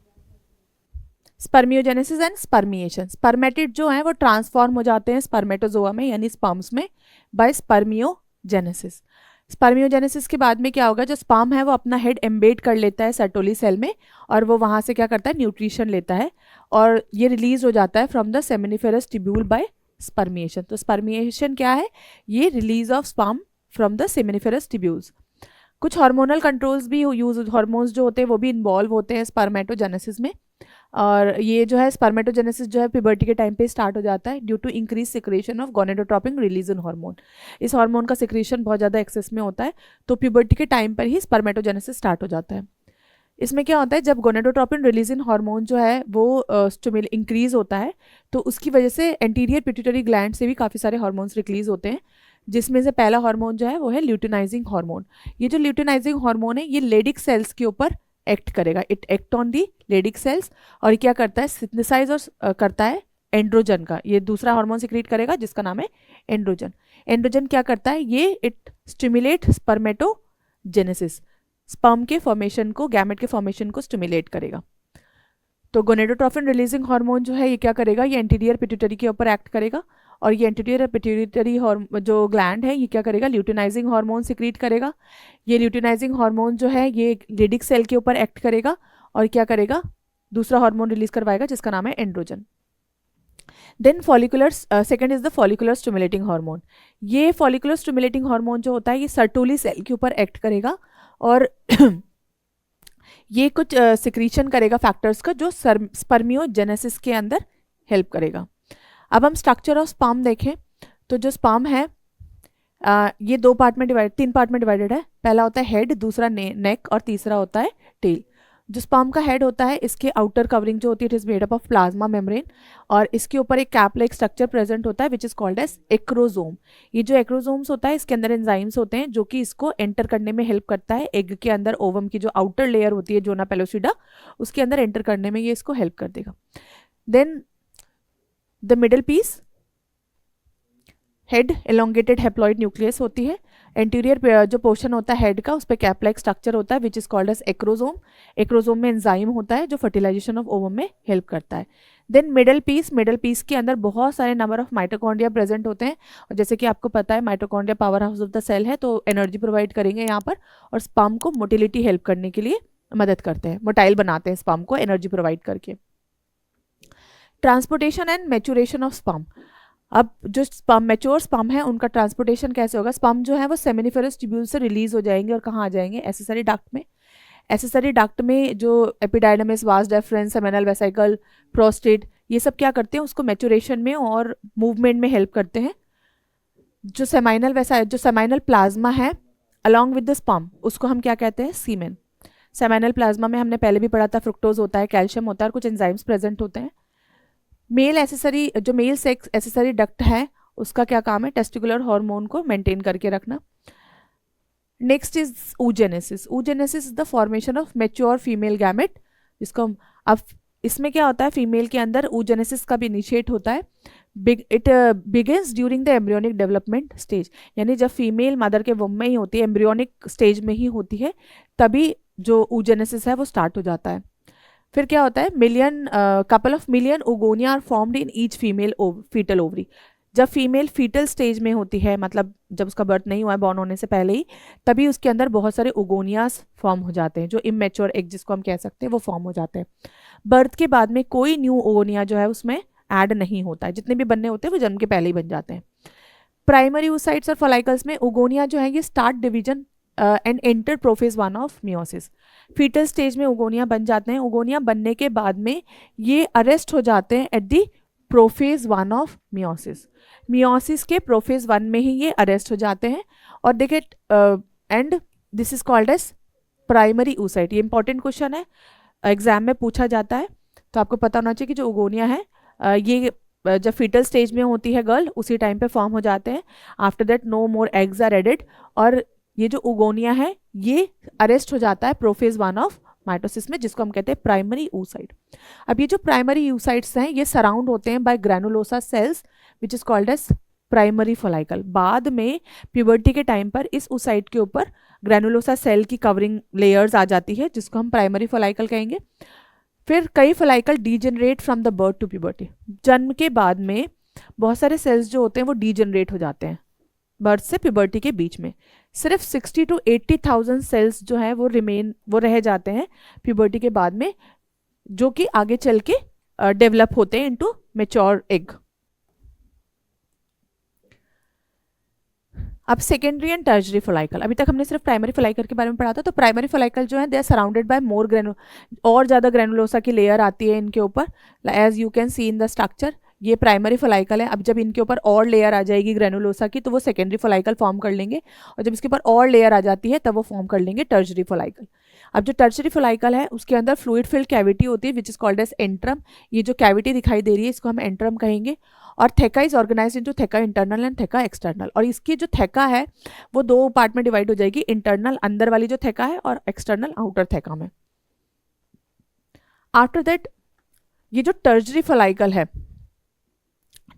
Spermiogenesis and spermiation. स्पर्मेटिड जो है वो ट्रांसफॉर्म हो जाते हैं स्पर्मेटोजोआ में यानी स्पर्म्स में बाय स्पर्मियोजेनेसिस. स्पर्मियोजेनेसिस के बाद में क्या होगा? जो स्पर्म है वो अपना हेड एम्बेड कर लेता है सर्टोली सेल में और वो वहाँ से क्या करता है? न्यूट्रिशन लेता है और ये रिलीज हो जाता है from the seminiferous tubule by spermiation. तो स्पर्मिएशन क्या है? ये release of sperm from the seminiferous tubules. कुछ हार्मोनल कंट्रोल्स भी यूज, हार्मोन्स जो होते हैं वो भी इन्वॉल्व होते हैं स्पर्मेटोजेनेसिस में. और ये जो है स्पर्मेटोजेनेसिस जो है प्यूबर्टी के टाइम पे स्टार्ट हो जाता है due to increase secretion of gonadotropin releasing hormone. इस हार्मोन का सिक्रेशन बहुत ज़्यादा एक्सेस में होता है तो प्यूबर्टी के टाइम पर ही स्पर्मेटोजेनेसिस स्टार्ट हो जाता है. इसमें क्या होता है? जब गोनेडोट्रोपिन रिलीजन हार्मोन जो है वो इंक्रीज होता है तो उसकी वजह से एंटीरियर पिट्यूटरी ग्लैंड से भी काफ़ी सारे हार्मोन्स रिलीज होते हैं जिसमें से पहला हार्मोन जो है वो है ल्यूटिनाइजिंग हार्मोन. ये जो ल्यूटिनाइजिंग हार्मोन है ये लेडिक सेल्स के ऊपर एक्ट करेगा. It act on the Leydig cells और क्या करता है? सिंथेसाइज और करता है एंड्रोजन का. ये दूसरा हार्मोन सिक्रीट करेगा जिसका नाम है एंड्रोजन. एंड्रोजन क्या करता है? ये इट स्टिमुलेट स्पर्मेटोजेनेसिस. स्पर्म के फॉर्मेशन को, गैमेट के फॉर्मेशन को स्टिमुलेट करेगा. तो गोनेडोट्रोपिन रिलीजिंग हार्मोन जो है ये क्या करेगा? ये एंटीरियर पिट्यूटरी के ऊपर एक्ट करेगा और ये एंटीरियर पिट्यूटरी जो ग्लैंड है ये क्या करेगा? ल्यूटिनाइजिंग हार्मोन सिक्रीट करेगा. ये ल्यूटिनाइजिंग हार्मोन जो है ये लेडिक सेल के ऊपर एक्ट करेगा और क्या करेगा? दूसरा हार्मोन रिलीज करवाएगा जिसका नाम है androgen. Then follicular second is the follicular stimulating hormone. ये फॉलिकुलर स्टिमुलेटिंग हार्मोन जो होता है ये सर्टोली सेल के ऊपर एक्ट करेगा और ये कुछ सिक्रीशन करेगा फैक्टर्स का जो स्पर्मियोजेनेसिस के अंदर हेल्प करेगा. अब हम स्ट्रक्चर ऑफ स्पर्म देखें तो जो स्पर्म है ये 3 पार्ट में डिवाइडेड है. पहला होता है हेड, दूसरा नेक और तीसरा होता है टेल. जो स्पर्म का हेड होता है इसके आउटर कवरिंग जो होती है it is made up of plasma membrane और इसके ऊपर एक कैप लाइक स्ट्रक्चर प्रेजेंट होता है which is called as acrosome. ये जो एक्रोजोम्स होता है इसके अंदर एंजाइम्स होते हैं जो कि इसको एंटर करने में हेल्प करता है. एग के अंदर ओवम की जो आउटर लेयर होती है जोना पेलोसिडा उसके अंदर एंटर करने में ये इसको हेल्प कर देगा. Then the middle piece head elongated haploid nucleus होती है. एंटीरियर जो पोर्शन होता है हेड का, उस पर कैप लाइक स्ट्रक्चर होता है which is called as acrosome. Acrosome में एंजाइम होता है जो फर्टिलाइजेशन ऑफ ओवम में हेल्प करता है। देन मिडल पीस के अंदर बहुत सारे नंबर ऑफ माइटोकॉन्ड्रिया प्रेजेंट होते हैं, और जैसे कि आपको पता है mitochondria power house of the cell है, तो एनर्जी प्रोवाइड करेंगे यहाँ पर, और स्पर्म को मोटिलिटी हेल्प करने के लिए मदद करते हैं, मोटाइल बनाते हैं स्पर्म को एनर्जी प्रोवाइड करके। Transportation and maturation of sperm. अब जो स्पर्म मैच्योर स्पर्म है उनका ट्रांसपोर्टेशन कैसे होगा? स्पर्म जो है वो सेमिनिफेरस ट्यूब्यूल से रिलीज हो जाएंगे और कहाँ आ जाएंगे? एक्सेसरी डक्ट में। एक्सेसरी डक्ट में जो epididymis, vas deferens, seminal vesicle, prostate, ये सब क्या करते हैं? उसको मैच्योरेशन में और मूवमेंट में हेल्प करते हैं। जो सेमाइनल प्लाज्मा है अलॉन्ग विद द स्पर्म, उसको हम क्या कहते हैं? सीमेन। सेमाइनल प्लाज्मा में हमने पहले भी पढ़ा था, फ्रुक्टोज होता है, कैल्शियम होता है और कुछ एंजाइम्स प्रेजेंट होते हैं। मेल सेक्स एसेसरी डक्ट है उसका क्या काम है? टेस्टिकुलर हार्मोन को मेंटेन करके रखना। Next is oogenesis। oogenesis is the formation of mature female gamete, जिसको अब इसमें क्या होता है? फीमेल के अंदर oogenesis का भी इनिशिएट होता है। It begins during the embryonic development stage, यानी जब फीमेल मदर के वुम में ही होती है, एम्ब्रियोनिक स्टेज में ही होती है, तभी जो oogenesis है वो स्टार्ट हो जाता है। फिर क्या होता है? Couple of million oogonia are formed in each female fetal ovary. जब फीमेल फीटल स्टेज में होती है, मतलब जब उसका बर्थ नहीं हुआ है, बॉर्न होने से पहले ही, तभी उसके अंदर बहुत सारे ओगोनियास फॉर्म हो जाते हैं, जो इमेच्योर एग जिसको हम कह सकते हैं वो फॉर्म हो जाते हैं। बर्थ के बाद में कोई न्यू ओगोनिया जो है उसमें ऐड नहीं होता है, जितने भी बनने होते हैं वो जन्म के पहले ही बन जाते हैं। प्राइमरी oocytes और फॉलाइकल्स में ओगोनिया जो है ये start division and enter prophase 1 of meiosis. Fetal stage में ओगोनिया बन जाते हैं। ओगोनिया बनने के बाद में ये अरेस्ट हो जाते हैं at the prophase 1 of meiosis. Meiosis के प्रोफेज 1 में ही ये अरेस्ट हो जाते हैं। और देखिए and this is called as primary oocyte। ये इंपॉर्टेंट क्वेश्चन है, एग्जाम में पूछा जाता है, तो आपको पता होना चाहिए कि जो ओगोनिया है ये जब फीटल स्टेज में होती है गर्ल, उसी टाइम पे फॉर्म हो जाते हैं। After that no more eggs are added, और ये जो ओगोनिया है ये अरेस्ट हो जाता है प्रोफेज 1 ऑफ माइटोसिस में, जिसको हम कहते हैं प्राइमरी oocyte। अब ये जो प्राइमरी oocytes हैं ये सराउंड होते हैं by granulosa cells which is called as primary follicle. बाद में प्यूबर्टी के टाइम पर इस oocyte के ऊपर ग्रैनुलोसा सेल की कवरिंग लेयर्स आ जाती है, जिसको हम प्राइमरी फॉलाइकल कहेंगे। फिर कई follicle degenerate from the birth to puberty. जन्म के बाद में बहुत सारे सेल्स जो होते हैं वो डीजनरेट हो जाते हैं बर्थ से प्यूबर्टी के बीच में। सिर्फ 60 to 80,000 सेल्स जो है वो रह जाते हैं प्यूबर्टी के बाद में, जो कि आगे चल के डेवलप होते हैं इनटू मैच्योर एग। अब सेकेंडरी एंड टर्शरी फॉलाइकल। अभी तक हमने सिर्फ प्राइमरी फॉलाइकल के बारे में पढ़ा था। तो प्राइमरी फॉलाइकल जो है दे आर सराउंडेड बाय और ज़्यादा ग्रेनुलोसा की लेयर आती है इनके ऊपर, as you can see in the structure. ये प्राइमरी फॉलाइकल है। अब जब इनके ऊपर और लेयर आ जाएगी ग्रेनुलोसा की, तो वो सेकेंडरी फॉलाइकल फॉर्म कर लेंगे, और जब इसके ऊपर और लेयर आ जाती है तब वो फॉर्म कर लेंगे टर्शरी फॉलाइकल। अब जो टर्शरी फॉलाइकल है उसके अंदर फ्लूइड फिल्ड कैविटी होती है which is called as antrum. ये जो कैविटी दिखाई दे रही है इसको हम एंट्रम कहेंगे। और theca is organize into theca internal and theca external. और इसकी जो थेका है वो दो पार्ट में डिवाइड हो जाएगी, इंटरनल अंदर वाली जो थेका है और एक्सटर्नल आउटर थेका में। आफ्टर दैट ये जो टर्शरी फॉलाइकल है,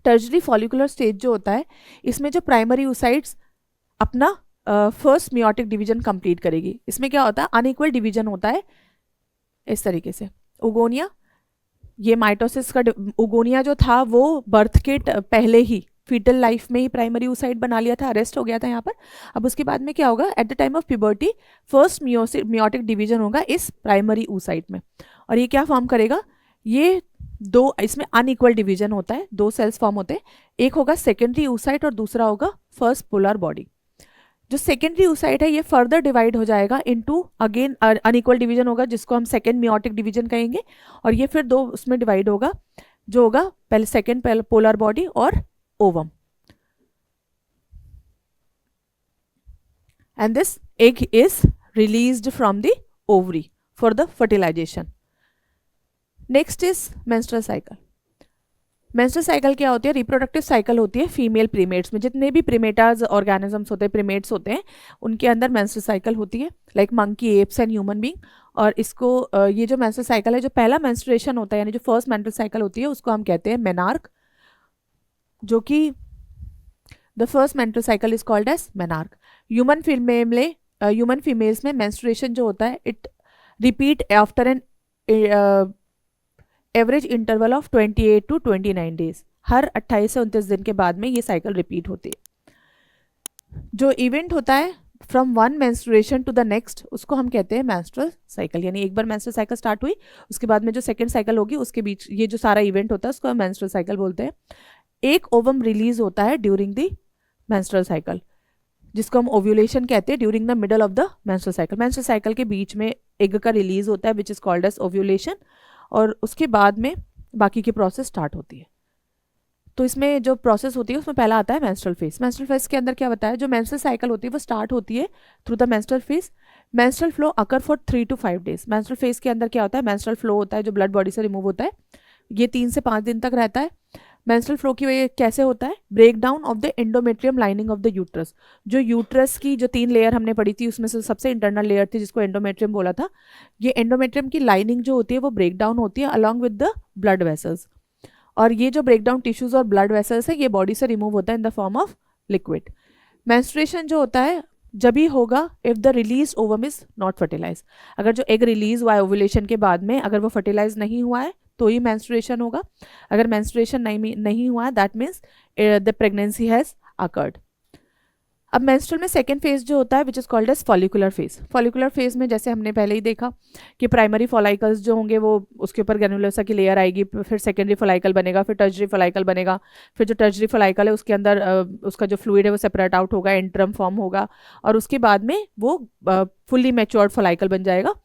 टर्शरी फॉलिकुलर स्टेज जो होता है, इसमें जो प्राइमरी oocytes अपना फर्स्ट मियोटिक डिवीजन कंप्लीट करेगी। इसमें क्या होता है? अनइक्वल डिवीजन होता है इस तरीके से। ओगोनिया, ये माइटोसिस का ओगोनिया जो था वो बर्थ के पहले ही फीटल लाइफ में ही प्राइमरी oocyte बना लिया था, अरेस्ट हो गया था यहाँ पर। अब उसके बाद में क्या होगा? At the time of puberty first meiotic division होगा इस प्राइमरी oocyte में, और ये क्या फॉर्म करेगा? ये दो, इसमें अनइक्वल डिवीजन होता है, दो सेल्स फॉर्म होते हैं, एक होगा सेकेंडरी oocyte और दूसरा होगा फर्स्ट पोलर बॉडी। जो सेकेंडरी oocyte है ये फर्दर डिवाइड हो जाएगा इनटू अगेन अनइक्वल डिवीजन होगा, जिसको हम सेकेंड मियोटिक डिवीजन कहेंगे, और ये फिर दो उसमें डिवाइड होगा, जो होगा पहले सेकेंड पोलर बॉडी और ovum. And this egg is released from the ovary for the fertilization. Next is menstrual cycle. Menstrual cycle क्या होती है? रिप्रोडक्टिव साइकिल होती है फीमेल प्रीमेट्स में। जितने भी प्रीमेटाज ऑर्गेनिजम्स होते हैं, प्रीमेट्स होते हैं, उनके अंदर मेंस्ट्रुअल साइकिल होती है, like monkey, apps and human being. और इसको ये जो मेंस्ट्रुअल साइकिल है, जो पहला मेंस्ट्रुएशन होता है यानी जो फर्स्ट मेंस्ट्रुअल साइकिल होती है, उसको हम कहते हैं मेनार्क, जो कि the first menstrual cycle is called as menarche. Human females में मेंस्ट्रुएशन जो होता है it repeat after an average interval of 28 to 29 days. हर 28 से 29 दिन के बाद में ये साइकिल रिपीट होती है. जो इवेंट होता है from one menstruation to the next उसको हम कहते हैं मेंस्ट्रुअल साइकिल. यानी एक बार मेंस्ट्रुअल साइकिल स्टार्ट हुई उसके बाद में जो सेकंड साइकिल होगी उसके बीच ये जो सारा इवेंट होता है उसको हम मेंस्ट्रुअल साइकिल बोलते हैं. एक ओवम रिलीज होता है ड्यूरिंग द मेंस्ट्रुअल साइकिल जिसको हम ओव्यूलेशन कहते हैं during the middle of the menstrual cycle. Menstrual cycle के बीच में एग का रिलीज होता है which is called as ovulation और उसके बाद में बाकी की प्रोसेस स्टार्ट होती है. तो इसमें जो प्रोसेस होती है उसमें पहला आता है मेंस्ट्रुअल फेज. मेंस्ट्रुअल फेज के अंदर क्या बताया, जो मेंस्ट्रुअल साइकिल होती है वो स्टार्ट होती है through the menstrual phase. Menstrual flow occur for 3 to 5 days. Menstrual phase के अंदर क्या होता है, मेंस्ट्रुअल फ्लो होता है जो ब्लड बॉडी से रिमूव होता है, ये 3 से 5 दिन तक रहता है. मेंस्ट्रुअल फ्लो की वजह कैसे होता है, break down of the endometrium lining of the uterus. जो यूट्रस की जो 3 लेयर हमने पढ़ी थी उसमें से सबसे इंटरनल लेयर थी जिसको एंडोमेट्रियम बोला था. ये एंडोमेट्रियम की लाइनिंग जो होती है वो ब्रेक डाउन होती है along with the blood vessels. और ये जो ब्रेक डाउन टिश्यूज और ब्लड वेसल्स है ये बॉडी से रिमूव होता है in the form of liquid. Menstruation जो होता है जब ही होगा if the release ovum is not fertilize. अगर जो एग रिलीज हुआ है ओव्यूलेशन के बाद में अगर वो फर्टिलाइज नहीं हुआ है तो ही मेंस्ट्रुएशन होगा. अगर मेंस्ट्रुएशन नहीं हुआ है that means the pregnancy has occurred. अब मेंस्ट्रुअल में सेकेंड फेज जो होता है which is called as follicular phase. Follicular phase में जैसे हमने पहले ही देखा कि प्राइमरी फॉलाइकल्स जो होंगे वो उसके ऊपर ग्रैन्युलोसा की लेयर आएगी, फिर सेकेंडरी फॉलाइकल बनेगा, फिर टर्शरी फॉलाइकल बनेगा, फिर जो टर्शरी फॉलाइकल है उसके अंदर उसका जो फ्लूइड है वो सेपरेट आउट होगा, एंट्रम फॉर्म होगा और उसके बाद में वो फुल्ली मैच्योर्ड फॉलाइकल बन जाएगा.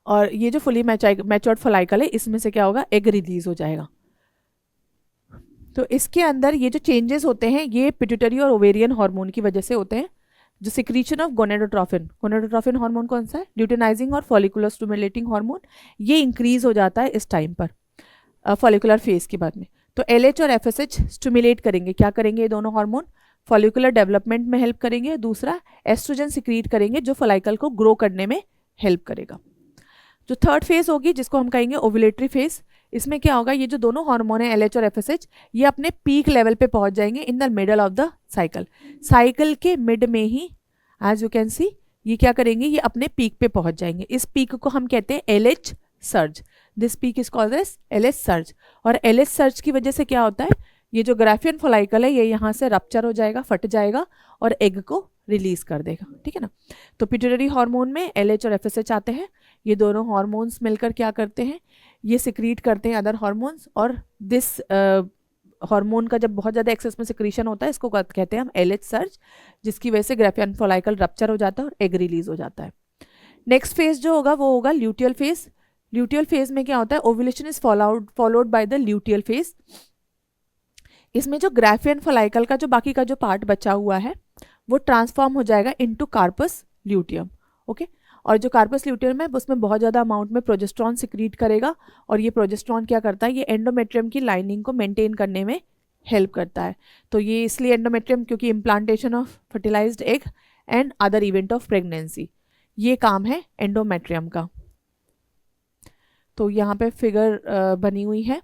और ये जो फुली मैच्योर्ड फॉलाइकल है इसमें से क्या होगा, एग रिलीज हो जाएगा. तो इसके अंदर ये जो चेंजेस होते हैं ये पिट्यूटरी और ओवेरियन हार्मोन की वजह से होते हैं. जो secretion of gonadotrophin, gonadotrophin hormone कौन सा है, ल्यूटेनाइजिंग और फॉलिकुलर स्टिमुलेटिंग हार्मोन, ये इंक्रीज हो जाता है इस टाइम पर फॉलिकुलर फेज के बाद में. तो LH और FSH स्टिमुलेट करेंगे, क्या करेंगे ये दोनों हार्मोन, फॉलिकुलर डेवलपमेंट में हेल्प करेंगे. दूसरा एस्ट्रोजन सिक्रीट करेंगे जो फॉलाइकल को ग्रो करने में हेल्प करेगा. जो थर्ड फेज होगी जिसको हम कहेंगे ओव्यूलेटरी फेज, इसमें क्या होगा, ये जो दोनों हार्मोन है LH और FSH ये अपने पीक लेवल पे पहुंच जाएंगे in the middle of the cycle. Cycle के मिड में ही एज यू कैन सी ये क्या करेंगे, ये अपने पीक पे पहुंच जाएंगे. इस पीक को हम कहते हैं LH surge. This peak is called as LH surge. और LH सर्ज की वजह से क्या होता है, ये जो ग्राफियन फॉलाइकल है ये यहाँ से रप्चर हो जाएगा, फट जाएगा और एग को रिलीज कर देगा. ठीक है ना. तो पिट्यूटरी हार्मोन में LH और FSH आते हैं. ये दोनों हार्मोन्स मिलकर क्या करते हैं, ये सिक्रीट करते हैं अदर हार्मोन्स. और दिस हार्मोन का जब बहुत ज़्यादा एक्सेस में सिक्रीशन होता है इसको कहते हैं हम LH सर्ज, जिसकी वजह से ग्राफियन फॉलाइकल रप्चर हो जाता है और एग रिलीज हो जाता है. नेक्स्ट फेज जो होगा वो होगा ल्यूटियल फेज. ल्यूटियल फेज में क्या होता है, ovulation is followed by the luteal phase. इसमें जो ग्राफियन फॉलाइकल का जो बाकी का जो पार्ट बचा हुआ है वो ट्रांसफॉर्म हो जाएगा इनटू कार्पस ल्यूटियम. ओके. और जो कार्पस ल्यूटियम है उसमें बहुत ज़्यादा अमाउंट में प्रोजेस्ट्रॉन सिक्रीट करेगा और ये प्रोजेस्ट्रॉन क्या करता है, ये एंडोमेट्रियम की लाइनिंग को मेंटेन करने में हेल्प करता है. तो ये इसलिए एंडोमेट्रियम, क्योंकि implantation of fertilized egg and other event of pregnancy, ये काम है एंडोमेट्रियम का. तो यहाँ पे फिगर बनी हुई है,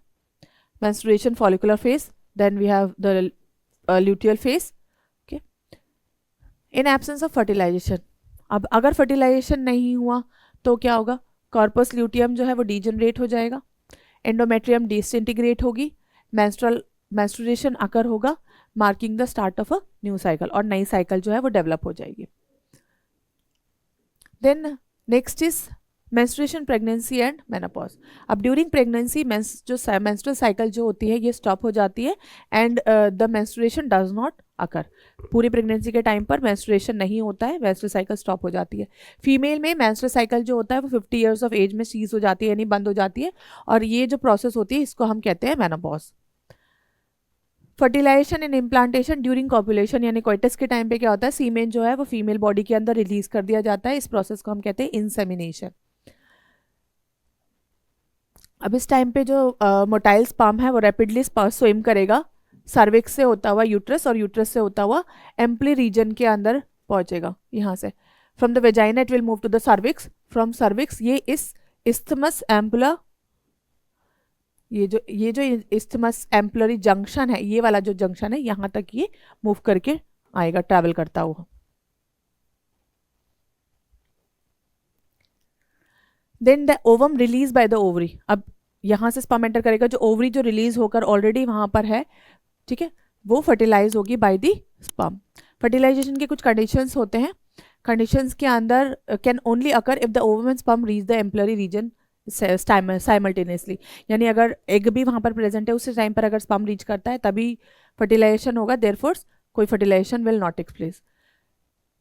menstruation, follicular phase, then we have the luteal phase. Okay. In absence of fertilization, अब अगर फर्टिलाइजेशन नहीं हुआ तो क्या होगा, कॉर्पस ल्यूटियम जो है वो डीजनरेट हो जाएगा, एंडोमेट्रियम डिसइंटीग्रेट होगी, मेंस्ट्रुएशन अकर होगा, marking the start of a new cycle, और नई साइकिल जो है वो डेवलप हो जाएगी. Then next is menstruation, pregnancy and menopause. अब ड्यूरिंग प्रेगनेंसी जो मेंस्ट्रुअल साइकिल जो होती है ये स्टॉप हो जाती है and the menstruation does not occur. पूरी प्रेगनेंसी के टाइम पर मेंस्ट्रुएशन नहीं होता है, मेंस्ट्रुअल साइकिल स्टॉप हो जाती है. फीमेल में मेंस्ट्रुअल साइकिल जो होता है वो 50 ईयर्स ऑफ एज में सीज हो जाती है, यानी बंद हो जाती है, और ये जो प्रोसेस होती है इसको हम कहते हैं menopause. Fertilization and implantation during copulation, यानी कोइटस के टाइम पे क्या होता है, सीमेन जो है वो फीमेल बॉडी के अंदर रिलीज कर दिया जाता है. इस प्रोसेस को हम कहते हैं इंसेमिनेशन. अब इस टाइम पे जो मोटाइल स्पर्म है वो रैपिडली स्विम करेगा सर्विक्स से होता हुआ यूट्रस, और यूट्रस से होता हुआ एम्पली रीजन के अंदर पहुंचेगा. यहाँ से from the vagina it will move to the cervix, from cervix ये इस इस्थमस एम्पुला ये जो इस्थमस एम्पलरी जंक्शन है, ये वाला जो जंक्शन है, यहाँ तक ये मूव करके आएगा, ट्रैवल करता हुआ। Then the ovum release by the ovary. अब यहाँ से स्पर्म एंटर करेगा, जो ओवरी जो रिलीज होकर ऑलरेडी वहाँ पर है, ठीक है, वो फर्टिलाइज होगी बाय दी स्पर्म। फर्टिलाइजेशन के कुछ कंडीशंस होते हैं। कंडीशंस के अंदर can only occur if the ovum and sperm reach the ampullary region simultaneously, यानी अगर एग भी वहाँ पर प्रेजेंट है उसी टाइम पर अगर स्पर्म रीच करता है तभी फर्टिलाइजेशन होगा, देयरफॉर कोई fertilization will not take place.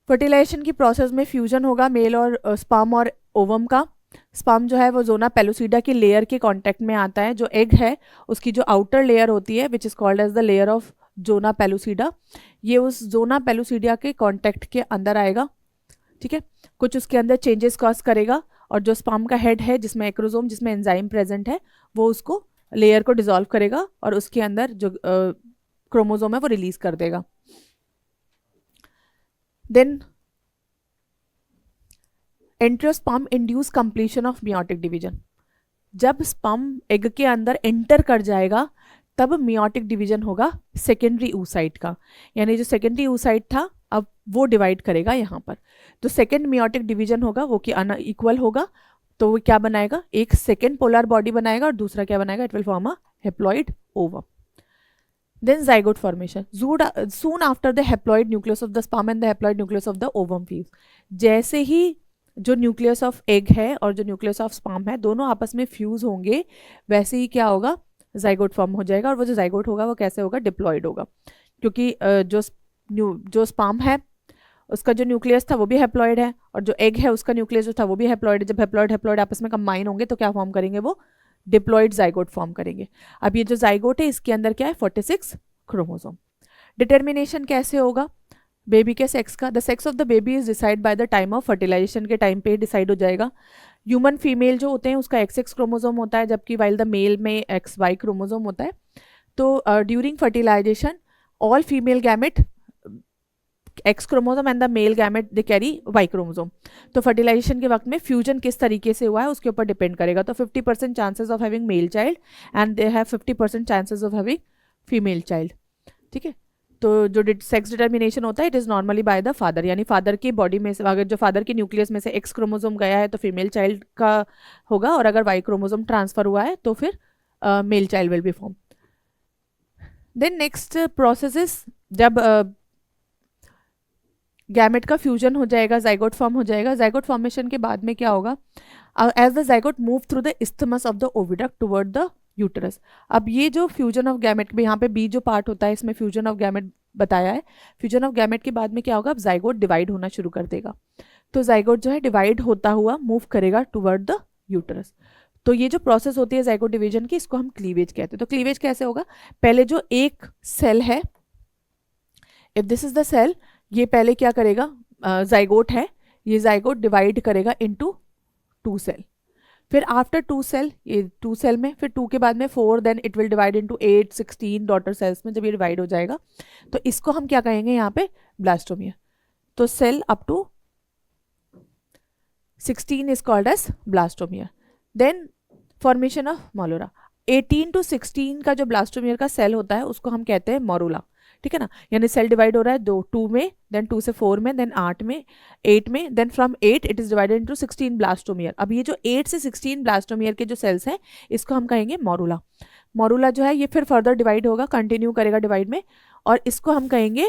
Fertilization की प्रोसेस में फ्यूजन होगा मेल और स्पर्म और ओवम का। स्पर्म जो है वो जोना पेलुसिडा की लेयर के कांटेक्ट में आता है। जो एग है उसकी जो आउटर लेयर होती है which is called as the layer of zona pellucida, ये उस जोना पेलुसिडा के कांटेक्ट के अंदर आएगा, ठीक है, कुछ उसके अंदर चेंजेस कॉज करेगा, और जो स्पर्म का हेड है जिसमें एक्रोसोम जिसमें एंजाइम प्रेजेंट है वो उसको लेयर को डिसॉल्व करेगा और उसके अंदर जो क्रोमोसोम है वो रिलीज कर देगा। देन एंट्रियोस्पर्म induce completion of meiotic division. जब स्पर्म एग के अंदर एंटर कर जाएगा तब मियोटिक डिवीजन होगा सेकेंडरी oocyte का, यानी जो सेकेंडरी oocyte था अब वो डिवाइड करेगा यहाँ पर। तो सेकेंड मियोटिक डिवीजन होगा वो कि अनइक्वल होगा, तो वो क्या बनाएगा, एक सेकेंड पोलर बॉडी बनाएगा और दूसरा क्या बनाएगा, it will form a haploid ovum. Then zygote formation. Soon after the haploid nucleus of the sperm and the haploid nucleus of the ovum fuse. जैसे ही जो न्यूक्लियस ऑफ एग है और जो न्यूक्लियस ऑफ स्पर्म है दोनों आपस में फ्यूज होंगे, वैसे ही क्या होगा, जाइगोट फॉर्म हो जाएगा। और वो जो जाइगोट होगा वो कैसे होगा, डिप्लॉयड होगा, क्योंकि जो स्पर्म है उसका जो न्यूक्लियस था वो भी हैप्लॉइड है और जो एग है उसका न्यूक्लियस जो था वो भी हैप्लॉइड है। जब हैप्लॉइड आपस में कंबाइन होंगे तो क्या फॉर्म करेंगे, वो डिप्लॉइड जाइगोट फॉर्म करेंगे। अब ये जो जाइगोट है इसके अंदर क्या है, 46 क्रोमोसोम। डिटर्मिनेशन कैसे होगा बेबी के सेक्स का, the sex of the baby is decide by the time of fertilization के टाइम पे डिसाइड हो जाएगा। ह्यूमन फीमेल जो होते हैं उसका XX क्रोमोसोम होता है, जबकि वाइल द मेल में XY क्रोमोसोम होता है। तो during fertilization all female gamete X chromosome and the male gamete they carry Y chromosome. तो फर्टिलाइजेशन के वक्त में फ्यूजन किस तरीके से हुआ है उसके ऊपर डिपेंड करेगा। तो 50% chances of having male child and they have 50% chances of having female child, ठीक है। तो जो सेक्स डिटर्मिनेशन होता है it is normally by the father, यानी फादर की बॉडी में से अगर जो फादर के न्यूक्लियस में से X क्रोमोसोम गया है तो फीमेल चाइल्ड का होगा, और अगर Y क्रोमोसोम ट्रांसफर हुआ है तो फिर male child will be form. Then next process is जब गैमेट का फ्यूजन हो जाएगा, जाइगोट फॉर्म हो जाएगा। जाइगोट फॉर्मेशन के बाद में क्या होगा, as the zygote move through the isthmus of the oviduct toward the uterus. अब ये जो फ्यूजन ऑफ गैमेट, यहाँ पे बी जो पार्ट होता है इसमें फ्यूजन ऑफ गैमेट बताया है। फ्यूजन ऑफ गैमेट के बाद में क्या होगा, अब जाइगोट डिवाइड होना शुरू कर देगा। तो जाइगोट जो है डिवाइड होता हुआ मूव करेगा टुवर्ड द यूटरस। तो ये जो प्रोसेस होती है जाइगोट डिवीजन की इसको हम क्लीवेज कहते हैं। तो क्लीवेज कैसे होगा, पहले जो एक सेल है, if this is the cell, ये पहले क्या करेगा, जाइगोट है, ये जाइगोट डिवाइड करेगा इनटू 2 सेल। फिर आफ्टर 2 सेल, ये 2 सेल में, फिर 2 के बाद में 4, then it will divide into 8, 16 daughter cells में। जब ये डिवाइड हो जाएगा तो इसको हम क्या कहेंगे यहाँ पे, ब्लास्टोमियर। तो cell up to 16 is called as blastomere. Then formation of morula, 18 to 16 का जो ब्लास्टोमियर का सेल होता है उसको हम कहते हैं मोरुला, ठीक है ना। यानी सेल डिवाइड हो रहा है 2 में, देन 2 से 4 में, देन 8 में, 8 में, then from 8 it is divided into 16 blastomere. अब ये जो 8 से 16 ब्लास्टोमियर के जो सेल्स हैं इसको हम कहेंगे मोरुला। मोरुला जो है ये फिर फर्दर डिवाइड होगा, कंटिन्यू करेगा डिवाइड में, और इसको हम कहेंगे,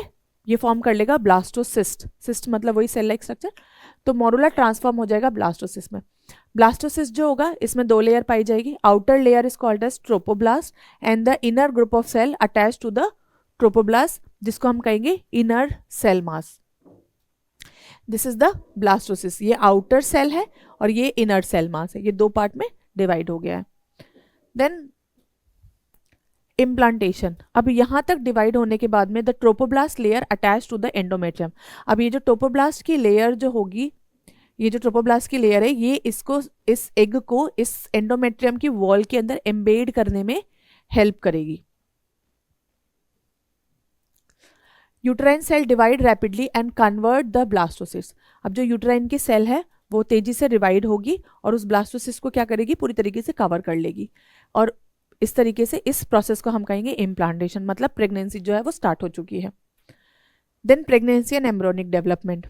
ये फॉर्म कर लेगा ब्लास्टोसिस्ट। सिस्ट मतलब वही सेल लाइक स्ट्रक्चर। तो मोरुला ट्रांसफॉर्म हो जाएगा ब्लास्टोसिस्ट में। ब्लास्टोसिस्ट जो होगा इसमें 2 लेयर पाई जाएगी। Outer layer is called as trophoblast and the inner group of cell attach to the trophoblast, जिसको हम कहेंगे inner cell mass. This is the blastocyst. ये आउटर सेल है और ये इनर सेल मास है, ये 2 पार्ट में डिवाइड हो गया है। देन इम्प्लांटेशन, अब यहाँ तक डिवाइड होने के बाद में the trophoblast layer attach to the endometrium. अब ये जो ट्रोपोब्लास्ट की लेयर जो होगी, ये जो ट्रोपोब्लास्ट की लेयर है ये इसको, इस एग को इस एंडोमेट्रियम की वॉल के अंदर एम्बेड करने में हेल्प करेगी। Uterine cell divide rapidly and convert the blastocyst. अब जो यूट्राइन की सेल है वो तेजी से डिवाइड होगी और उस ब्लास्टोसिस्ट को क्या करेगी, पूरी तरीके से कवर कर लेगी। और इस तरीके से इस प्रोसेस को हम कहेंगे इम्प्लांटेशन, मतलब प्रेगनेंसी जो है वो स्टार्ट हो चुकी है। Then pregnancy and embryonic development.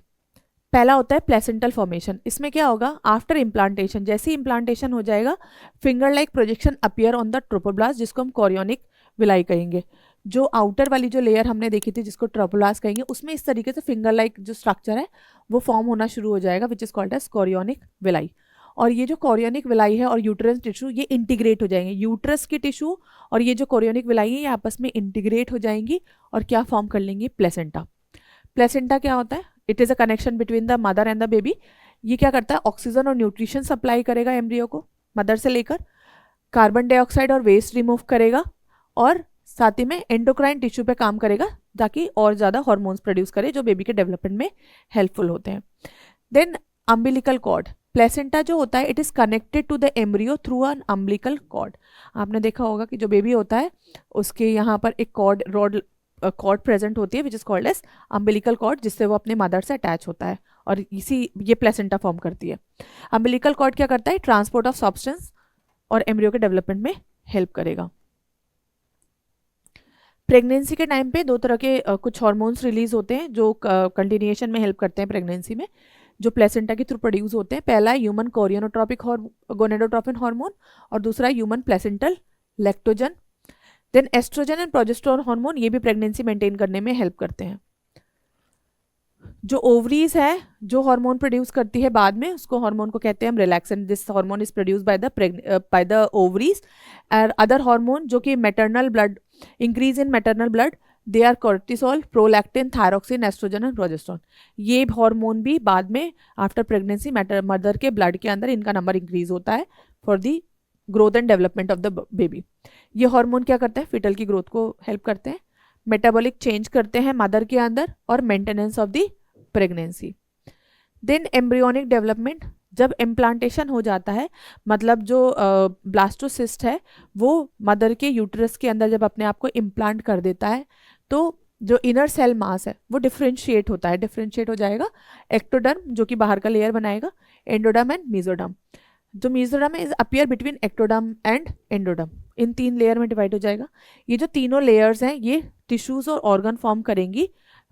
पहला होता है प्लेसेंटल फॉर्मेशन। इसमें क्या होगा, आफ्टर इम्प्लांटेशन, जैसे ही इम्प्लांटेशन हो जाएगा, finger like projection appear on the trophoblast, जिसको हम कोरियोनिक विलाई कहेंगे। जो आउटर वाली जो लेयर हमने देखी थी जिसको ट्रोपोब्लास्ट कहेंगे, उसमें इस तरीके से फिंगर लाइक जो स्ट्रक्चर है वो फॉर्म होना शुरू हो जाएगा, which is called as chorionic villi. और ये जो कोरियोनिक विलाई है और यूट्रस टिश्यू ये इंटीग्रेट हो जाएंगे। यूट्रस की टिश्यू और ये जो कोरियोनिक विलाई है ये आपस में इंटीग्रेट हो जाएंगी और क्या फॉर्म कर लेंगी, प्लेसेंटा। प्लेसेंटा क्या होता है, it is a connection between the mother and the baby. ये क्या करता है, ऑक्सीजन और न्यूट्रिशन सप्लाई करेगा एम्ब्रियो को मदर से लेकर, कार्बन डाइऑक्साइड और वेस्ट रिमूव करेगा, और साथ ही में एंडोक्राइन टिश्यू पे काम करेगा ताकि और ज़्यादा हार्मोन्स प्रोड्यूस करे जो बेबी के डेवलपमेंट में हेल्पफुल होते हैं। Then umbilical cord. प्लेसेंटा जो होता है it is connected to the embryo through an umbilical cord. आपने देखा होगा कि जो बेबी होता है उसके यहाँ पर एक कॉर्ड प्रेजेंट होती है which is called as umbilical cord, जिससे वो अपने मदर से अटैच होता है और ये प्लेसेंटा फॉर्म करती है। अम्बिलिकल कॉर्ड क्या करता है, ट्रांसपोर्ट ऑफ सब्सटेंस और एम्ब्रियो के डेवलपमेंट में हेल्प करेगा। प्रेगनेंसी के टाइम पे दो तरह के कुछ हार्मोन्स रिलीज होते हैं जो कंटिन्यूएशन में हेल्प करते हैं प्रेगनेंसी में, जो प्लेसेंटा के थ्रू प्रोड्यूस होते हैं। पहला है ह्यूमन कोरियोनोट्रोपिक गोनेडोट्रोपिन हार्मोन और दूसरा human placental lactogen. Then estrogen and progesterone hormone, ये भी प्रेगनेंसी मेंटेन करने में हेल्प करते हैं। जो ओवरीज है जो हार्मोन प्रोड्यूस करती है बाद में, उसको हार्मोन को कहते हैं हम relaxant. This hormone is produce by the ovaries. और अदर हार्मोन जो कि maternal blood increase in maternal blood, they are cortisol, prolactin, thyroxine, estrogen and progesterone. ये हार्मोन भी बाद में आफ्टर प्रेगनेंसी मदर के ब्लड के अंदर इनका नंबर इंक्रीज होता है for the growth and development of the baby. ये हार्मोन क्या करते हैं, फिटल की ग्रोथ को हेल्प करते हैं, मेटाबॉलिक चेंज करते हैं मदर के अंदर और maintenance of the pregnancy. Then embryonic development. जब इम्प्लांटेशन हो जाता है, मतलब जो ब्लास्टोसिस्ट है वो मदर के यूट्रस के अंदर जब अपने आप को इम्प्लांट कर देता है, तो जो इनर सेल मास है वो डिफ्रेंशिएट होता है, डिफ्रेंशिएट हो जाएगा। एक्टोडर्म जो कि बाहर का लेयर बनाएगा, एंडोडर्म एंड मेसोडर्म। जो मेसोडर्म है is appear between ectoderm and endoderm, in 3 layer में डिवाइड हो जाएगा। ये जो तीनों लेयर्स हैं ये टिश्यूज और ऑर्गन फॉर्म करेंगी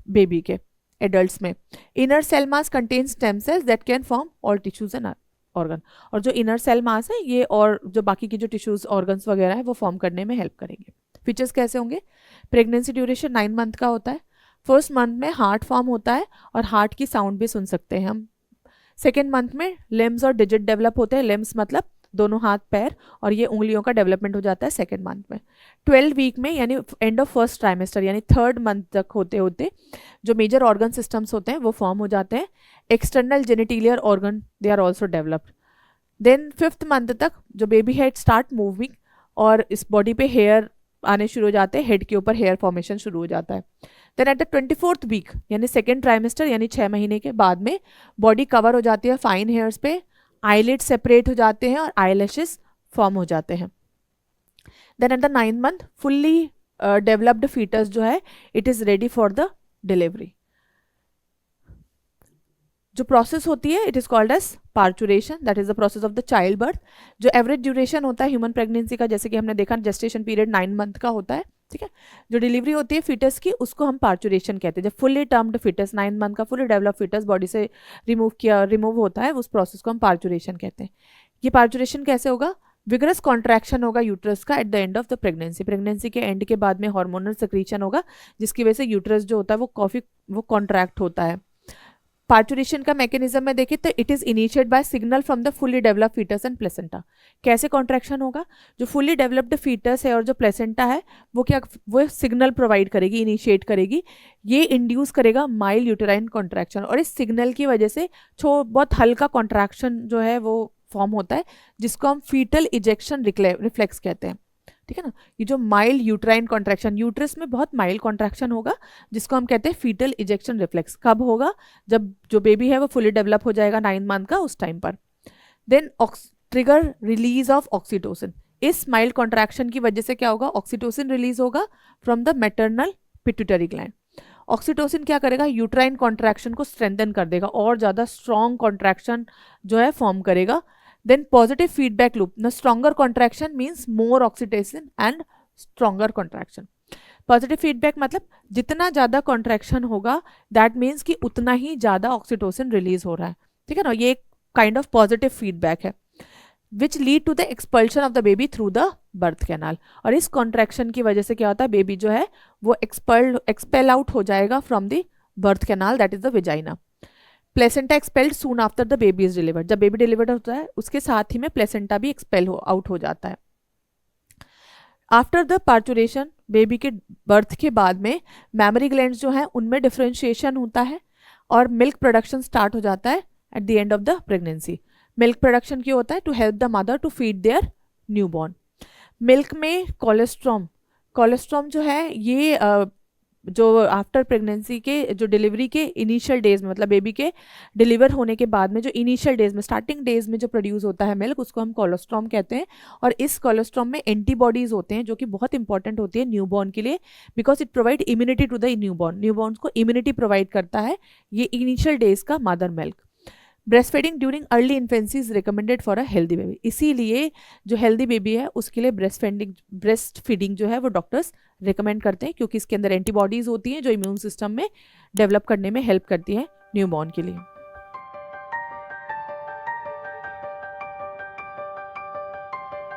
बेबी के, एडल्ट्स में। Inner cell mass contain stem cells that can form all tissues and organ. और जो इनर सेल मास है ये और जो बाकी की जो टिश्यूज ऑर्गन्स वगैरह है वो फॉर्म करने में हेल्प करेंगे। फीचर्स कैसे होंगे, प्रेगनेंसी ड्यूरेशन 9 मंथ का होता है। फर्स्ट मंथ में हार्ट फॉर्म होता है और हार्ट की साउंड भी सुन सकते हैं हम। सेकेंड मंथ में लिम्स और डिजिट डेवलप होते हैं, लिम्स मतलब दोनों हाथ पैर, और ये उंगलियों का डेवलपमेंट हो जाता है सेकेंड मंथ में। 12 वीक में यानी एंड ऑफ फर्स्ट ट्राइमेस्टर यानी 3rd मंथ तक होते होते जो मेजर ऑर्गन सिस्टम्स होते हैं वो फॉर्म हो जाते हैं। External genitalia organ they are also developed. Then 5th month तक जो बेबी हेड स्टार्ट मूविंग और इस बॉडी पे हेयर आने शुरू हो जाते हैं, हेड के ऊपर हेयर फॉर्मेशन शुरू हो जाता है। Then at the 24th week यानी सेकेंड ट्राइमेस्टर यानी 6 महीने के बाद में बॉडी कवर हो जाती है फाइन हेयर्स पे, आईलिड सेपरेट हो जाते हैं और आईलैशेस फॉर्म हो जाते हैं। Then at the 9th month fully developed fetus जो है it is ready for the delivery. जो प्रोसेस होती है it is called as parturition, that is the process of the child birth. जो एवरेज ड्यूरेशन होता है ह्यूमन प्रेगनेंसी का, जैसे कि हमने देखा जेस्टेशन पीरियड 9 मंथ का होता है, ठीक है। जो डिलीवरी होती है फीटस की उसको हम पार्चुरेशन कहते हैं। जब फुल्ली टर्म्ड फीटस 9 मंथ का फुल्ली डेवलप फीटस बॉडी से रिमूव होता है उस प्रोसेस को हम पार्चुरेशन कहते हैं। ये पार्चुरेशन कैसे होगा, विगरस कॉन्ट्रैक्शन होगा यूट्रस का eight the end of the pregnancy. Pregnancy के एंड के बाद में हार्मोनल सेक्रीशन होगा जिसकी वजह से यूट्रस जो होता है वो कॉन्ट्रैक्ट होता है। पार्चुरेशन का मैकेनिज्म में देखें तो it is initiate by signal from the fully developed fetus and placenta. कैसे कॉन्ट्रैक्शन होगा, जो फुली डेवलप्ड फीटस है और जो प्लेसेंटा है वो सिग्नल प्रोवाइड करेगी, इनिशिएट करेगी। ये इंड्यूस करेगा माइल्ड यूटेराइन कॉन्ट्रैक्शन और इस सिग्नल की वजह से बहुत हल्का कॉन्ट्रैक्शन जो है वो फॉर्म होता है जिसको हम फीटल इजेक्शन रिफ्लेक्स कहते हैं, ठीक है ना। ये जो माइल्ड यूट्राइन कॉन्ट्रैक्शन, यूट्रस में बहुत माइल्ड कॉन्ट्रैक्शन होगा जिसको हम कहते हैं फीटल इजेक्शन रिफ्लेक्स। कब होगा, जब जो बेबी है वो फुली डेवलप हो जाएगा 9 मंथ का उस टाइम पर। Then trigger release of oxytocin. इस माइल्ड कॉन्ट्रैक्शन की वजह से क्या होगा, ऑक्सीटोसिन रिलीज होगा from the maternal pituitary gland. Oxytocin क्या करेगा, यूट्राइन कॉन्ट्रैक्शन को स्ट्रेंथन कर देगा और ज़्यादा स्ट्रॉन्ग कॉन्ट्रैक्शन जो है फॉर्म करेगा। Then positive feedback loop. Now stronger contraction means more oxytocin and stronger contraction. Positive feedback मतलब जितना ज़्यादा कॉन्ट्रैक्शन होगा दैट मीन्स कि उतना ही ज़्यादा ऑक्सीटोसिन रिलीज हो रहा है, ठीक है ना, ये एक काइंड ऑफ पॉजिटिव फीडबैक है which lead to the expulsion of the baby through the birth canal. और इस कॉन्ट्रैक्शन की वजह से क्या होता है, बेबी जो है वो एक्सपेल आउट हो जाएगा from the birth canal, that is the vagina. Placenta expelled soon after the baby is delivered. जब बेबी डिलीवर्ड होता है उसके साथ ही में प्लेसेंटा भी एक्सपेल आउट हो जाता है। आफ्टर द पार्चुरेशन, बेबी के बर्थ के बाद में मैमरी ग्लैंड्स जो हैं उनमें डिफरेंशिएशन होता है और मिल्क प्रोडक्शन स्टार्ट हो जाता है at the end of the pregnancy. Milk production क्यों होता है, to help the mother to feed their newborn. Milk में कोलेस्ट्रॉम जो है ये जो आफ्टर प्रेगनेंसी के जो डिलीवरी के इनिशियल डेज में, मतलब बेबी के डिलीवर होने के बाद में जो इनिशियल डेज में, स्टार्टिंग डेज में जो प्रोड्यूस होता है मिल्क, उसको हम कोलेस्ट्रॉम कहते हैं। और इस कोलेस्ट्रॉम में एंटीबॉडीज होते हैं जो कि बहुत इंपॉर्टेंट होती है न्यूबॉर्न के लिए, because it provide immunity to the newborn को इम्यूनिटी प्रोवाइड करता है ये इनिशियल डेज का mother milk. Breast feeding during early infancy is recommended for a healthy baby. इसीलिए जो हेल्दी बेबी है उसके लिए ब्रेस्ट फीडिंग जो है वो डॉक्टर्स रिकमेंड करते हैं, क्योंकि इसके अंदर एंटीबॉडीज होती हैं जो इम्यून सिस्टम में डेवलप करने में हेल्प करती है न्यूबॉर्न के लिए।